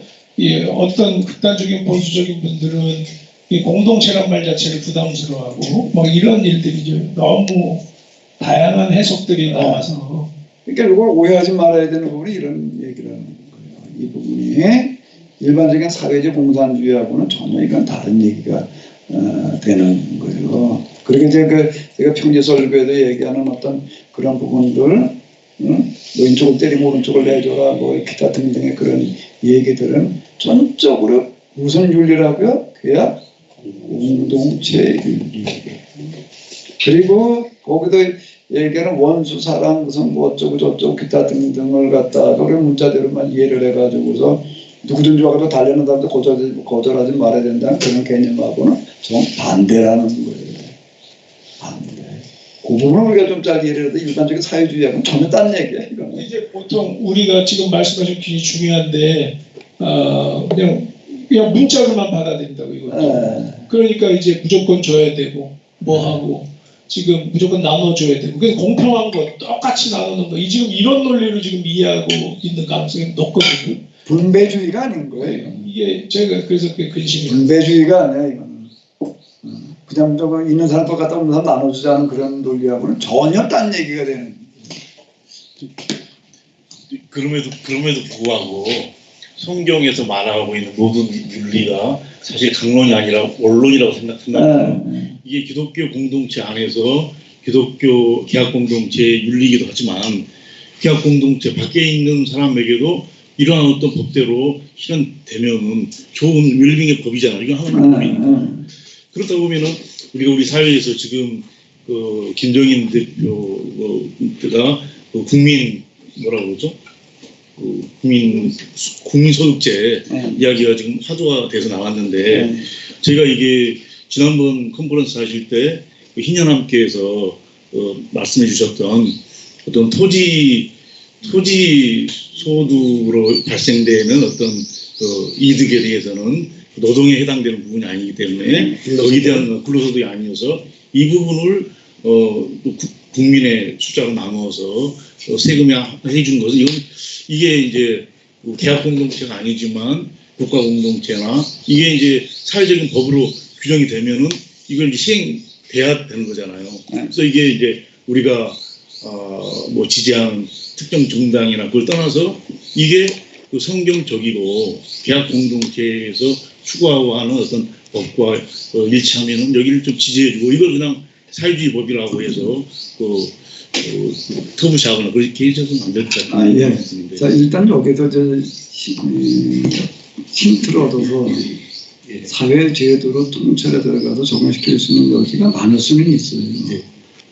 어떤 극단적인 보수적인 분들은 이 공동체란 말 자체를 부담스러워하고 막 이런 일들이 이제 너무 다양한 해석들이 나와서, 그러니까 이걸 오해하지 말아야 되는 부분이 이런 얘기를 하는 거예요. 이 부분이 일반적인 사회적 공산주의하고는 전혀 이건 다른 얘기가 되는 거예요. 그리고 이제 제가 평지설교에도 얘기하는 어떤 그런 부분들, 왼쪽을 때리고 오른쪽을 내줘라, 뭐 기타 등등의 그런 얘기들은 전적으로 무슨 윤리라고요? 그야 공동체 윤리. 그리고 거기도 얘기하는 원수 사랑 무슨 뭐 어쩌고 저쩌고 기타 등등을 갖다가 그런 문자대로만 이해를 해가지고서 누구든지 와가지고 달려는 사람도 거절하지 말아야 된다는 그런 개념하고는 정반대라는 거예요. 반대. 그 부분을 우리가 좀 잘 이해를 해도 일반적인 사회주의하고는 전혀 다른 얘기야. 이거는. 이제 보통 우리가 지금 말씀하신 굉장히 중요한데 그냥 문자로만 받아들인다고 이거죠. 그러니까 이제 무조건 줘야 되고 뭐 하고 지금 무조건 나눠줘야 되고, 그게 공평한 거 똑같이 나누는 거, 지금 이런 논리로 지금 이해하고 있는 가능성이 높거든요. 분배주의가 아닌 거예요. 이게 제가 그래서 그게 근심이. 분배주의가 아니야 이거는. 그냥 저거 있는 사람 똑같다 없는 사람 나눠주자는 그런 논리하고는 전혀 딴 얘기가 되는. 그럼에도 불구하고 성경에서 말하고 있는 모든 윤리가 사실 강론이 아니라 원론이라고 생각합니다. 이게 기독교 공동체 안에서 기독교 계약 공동체 윤리이기도 하지만 계약 공동체 밖에 있는 사람에게도 이러한 어떤 법대로 실현되면은 좋은 웰빙의 법이잖아요. 이거 하나님의 법이니까. 그렇다 보면은 우리가 우리 사회에서 지금 그 김정인 대표가 국민 뭐라고 그러죠? 그 국민소득제 이야기가 지금 화두가 돼서 나왔는데 제가 이게 지난번 컨퍼런스 하실 때 그 희년함께서 말씀해 주셨던 어떤 토지 소득으로 발생되는 어떤 이득에 대해서는 노동에 해당되는 부분이 아니기 때문에 거기에 대한 근로소득이 아니어서 이 부분을 국민의 숫자로 나누어서 세금에 해준 것은 이게 이제 계약 공동체가 아니지만 국가 공동체나 이게 이제 사회적인 법으로 규정이 되면은 이걸 이제 시행돼야 되는 거잖아요. 그래서 이게 이제 우리가 뭐 지지하는 특정 정당이나 그걸 떠나서 이게 그 성경적이고 계약 공동체에서 추구하고 하는 어떤 법과 일치하면은 여기를 좀 지지해주고 이걸 그냥 사회주의 법이라고 해서 터부시하거나 그렇게 해서는 안 될 것 같아요. 예. 자, 일단 여기서 힌트를 얻어서 사회 제도로 통찰에 들어가서 적용시킬 수 있는 여지가 많을 수는 있어요. 네.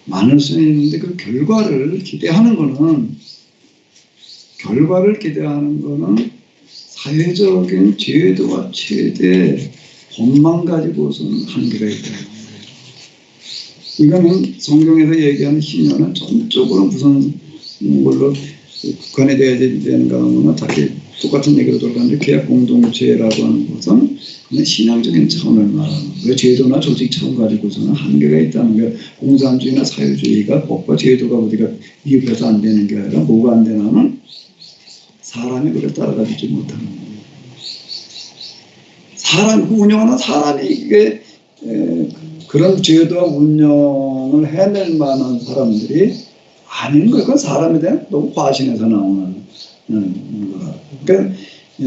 많을 수는 있는데 그 결과를 기대하는 거는 사회적인 제도와 최대 법만 가지고서는 한계가 있다. 이거는 성경에서 얘기하는 신년은 전적으로 무슨 걸로 국한이 되어야 되는가 하면 다시 똑같은 얘기로 돌아가는데 계약 공동체라고 하는 것은 그냥 신앙적인 차원을 말하는 거예요. 제도나 조직 차원 가지고서는 한계가 있다는 거예요. 공산주의나 사회주의가 법과 제도가 우리가 이입해서 안 되는 게 아니라 뭐가 안 되냐면 사람이 그걸 따라가지 못하는 거예요. 그 운영하는 사람이 이게 그런 제도와 운영을 해낼 만한 사람들이 아닌 거예요. 그건 사람에 대한 너무 과신해서 나오는 거라. 그러니까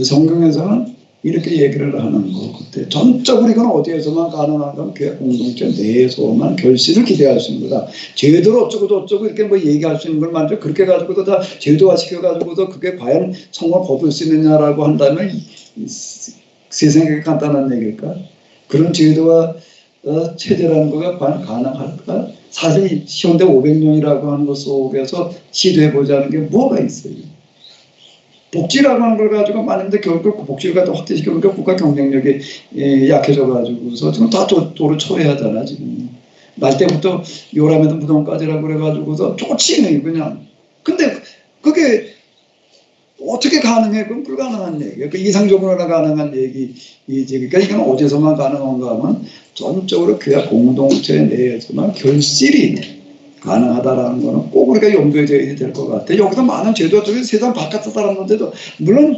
성경에서는 이렇게 얘기를 하는 거. 그때 전적으로 이건 어디에서만 가능한가? 계약 공동체 내에서만 결실을 기대할 수 있는 거다. 제도로 어쩌고 저쩌고 이렇게 뭐 얘기할 수 있는 걸 만들 그렇게 가지고도 다 제도화 시켜가지고도 그게 과연 성공을 거둘 수 있느냐라고 한다면 세상에 간단한 얘기일까? 그런 제도와 체제라는 거가 과연 가능할까? 사실 현대 500년이라고 하는 것 속에서 시도해보자는 게 뭐가 있어요? 복지라고 하는 걸 가지고 많은데 결국 그 복지를 갖다 확대시키니까 국가 경쟁력이 약해져가지고서 지금 다 도로 초래하잖아 지금. 날 때부터 요람에도 무덤까지라고 그래가지고서 쫓치네 그냥. 근데 그게 어떻게 가능해? 그건 불가능한 얘기예요. 그 이상적으로나 가능한 얘기이지. 그러니까 이건 어디서만 가능한가 하면 전적으로 교회 공동체 내에서만 결실이 가능하다라는 거는 꼭 우리가 염두에 둬야 될 것 같아요. 여기서 많은 제도들이 세상 바깥에 사람들도 물론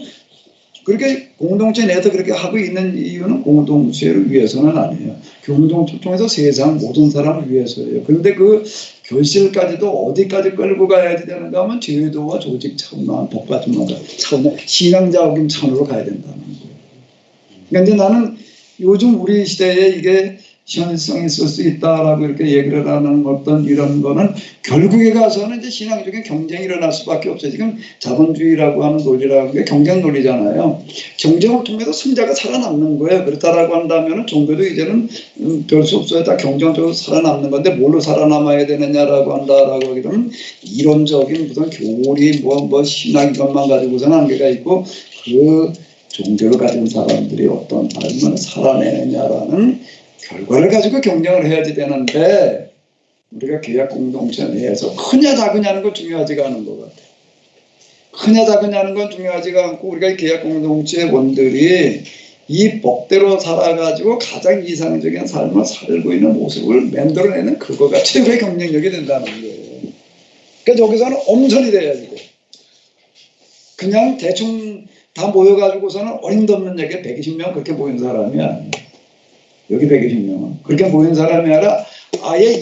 그렇게 공동체 내에서 그렇게 하고 있는 이유는 공동체를 위해서는 아니에요. 공동체 통해서 세상 모든 사람을 위해서예요. 그런데 그 결실까지도 어디까지 끌고 가야 되는가 하면 제도와 조직 차원만 법과정만 차원 신앙적인 차원으로 가야 된다는 거예요. 그런데 나는 요즘 우리 시대에 이게 현실성이 있을 수 있다라고 이렇게 얘기를 하는 어떤 이런 거는 결국에 가서는 이제 신앙적인 경쟁이 일어날 수밖에 없어요. 지금 자본주의라고 하는 논리라는 게 경쟁 논리잖아요. 경쟁을 통해서 승자가 살아남는 거예요. 그렇다라고 한다면 종교도 이제는 별 수 없어요. 다 경쟁적으로 살아남는 건데 뭘로 살아남아야 되느냐라고 한다라고 하게 되면 이론적인 무슨 교리 뭐 신학 이것만 가지고서는 한계가 있고 그 종교를 가진 사람들이 어떤 삶을 살아내느냐라는 결과를 가지고 경쟁을 해야지 되는데 우리가 교회 공동체 내에서 크냐 작으냐는 건 중요하지가 않은 것 같아요. 크냐 작으냐는 건 중요하지가 않고 우리가 교회 공동체 원들이 이 법대로 살아가지고 가장 이상적인 삶을 살고 있는 모습을 만들어내는 그거가 최고의 경쟁력이 된다는 거예요. 그러니까 여기서는 엄선이 돼야지. 그냥 대충 다 모여가지고서는 어림도 없는 얘기 120명 그렇게 모인 사람이 아니에요. 여기 120명은 그렇게 모인 사람이 아니라 아예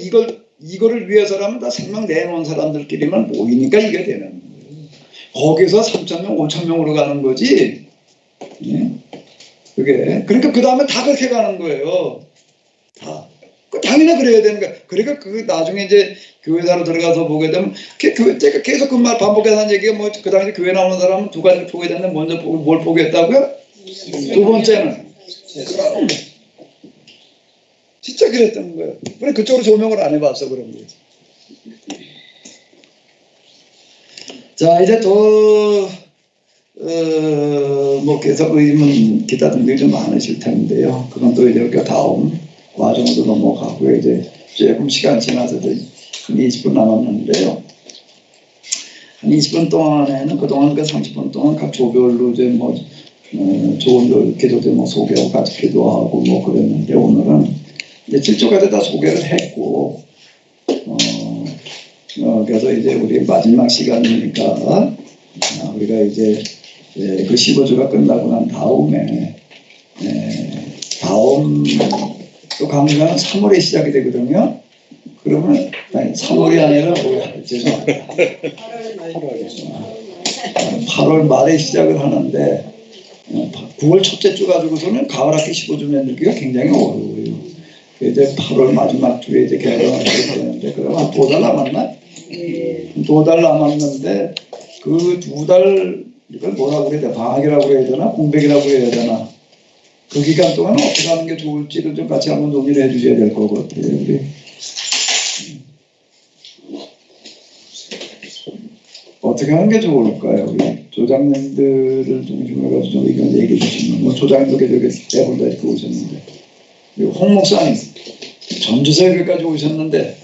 이거를 위해서라면 다 생명 내놓은 사람들끼리만 모이니까 이게 되는 거예요. 거기서 3,000명, 5,000명으로 가는 거지. 예? 그게 그러니까 그 다음에 다 그렇게 가는 거예요. 다. 당연히 그래야 되는 거야. 그러니까 그 나중에 이제 교회사로 들어가서 보게 되면 제가 계속 그 말 반복해서 한 얘기가 뭐 그 당시 교회 나오는 사람은 두 가지를 포기했는데 먼저 뭘 포기했다고요? 두 번째는 진짜 그랬던 거예요. 그래 그쪽으로 조명을 안 해봤어 그런 거지. 자 이제 또 뭐 계속 의문 기타 등등이 좀 많으실 텐데요. 그건 또 이제 다음 과정으로 넘어가고 이제 조금 시간 지나서 한 20분 남았는데요. 한 20분 동안에는 그동안 그 30분 동안 각 조별로 이제 뭐 좋은 기도들 뭐 소개하고 같이 기도하고 뭐 그랬는데 오늘은 이제 7조까지 다 소개를 했고 그래서 이제 우리 마지막 시간이니까 우리가 이제 그 15주가 끝나고 난 다음에 다음 또 강좌는 3월에 시작이 되거든요. 그러면 아니 3월이 아니라 죄송합니다. 8월 말에 시작을 하는데 9월 첫째 주 가지고서는 가을 학기 15주 만들기가 굉장히 어려워요. 이제 8월 마지막 주에 이제 개강을 하게 되는데 그럼 한 2달 남았나? 2달 남았는데 그 2달 이걸 뭐라고 그래야 되나? 방학이라고 해야 되나? 공백이라고 해야 되나? 그 기간 동안 어떻게 하는 게 좋을지를 좀 같이 한번 논의를 해주셔야 될 것 같아요. 우리. 어떻게 하는 게 좋을까요? 우리 조장님들을 중심으로 해서 좀 의견 얘기해 주시면 뭐 조장님도 저기 대본도 이렇게 오셨는데 그리고 홍 목사님 전주서 여기까지 오셨는데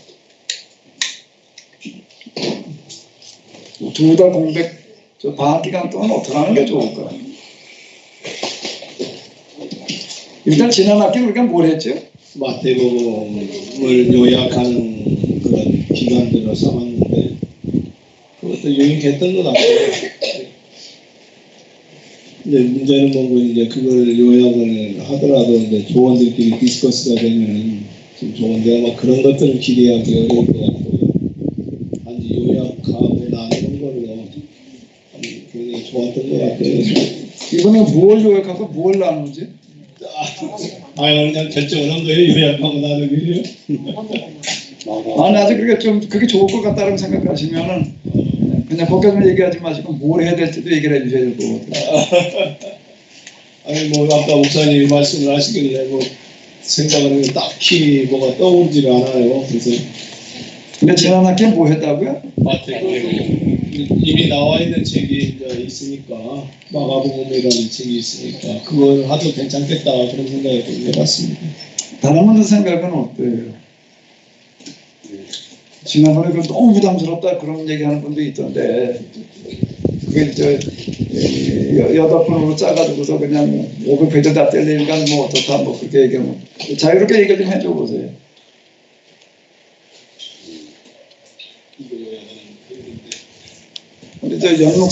2달 공백 저 방학 기간 동안 어떻게 하는 게 좋을까? 일단 지난 학기 우리가 뭘 했죠? 마태복음을 요약하는 그런 기간들을 삼았는데 그것도 유익했던 것 같아요. 이제 문제는 뭐고 이제 그걸 요약을 하더라도 이제 조원들끼리 디스커스가 되면은 좀 좋은데 아마 그런 것들을 기대하기 어려울 것 같고요. 단지 요약하고 나누는 걸로 굉장히 좋았던 것 같아요. 이번에 뭘 요약하고 뭘 나누지? 그냥 결정을 한 거예요. 요약하고 나누기요. 아니 아직 그게 좋을 것 같다고 생각하시면은 그냥 거기까지만 얘기하지 마시고 뭘 해야 될지도 얘기를 해주셔야 될 것 같아요. 아니 뭐 아까 목사님 말씀을 하시길래 뭐 생각을 하면 딱히 뭐가 떠오르지가 않아요. 그래서 근데 지난 학기에 뭐 했다고요? 이미 나와 있는 책이 이제 있으니까 마가복음이라는 책이 있으니까 그걸 하도 괜찮겠다 그런 생각을 좀 해봤습니다. 다른 분들 생각은 어때요? 지난번에 그 너무 부담스럽다 그런 얘기하는 분도 있던데 그게 이제 8분으로 짜가지고서 그냥 500페이지 다 떼려니까 뭐 어떻다 뭐 그렇게 얘기하면 자유롭게 얘기 좀 해줘 보세요. 근데 저 연록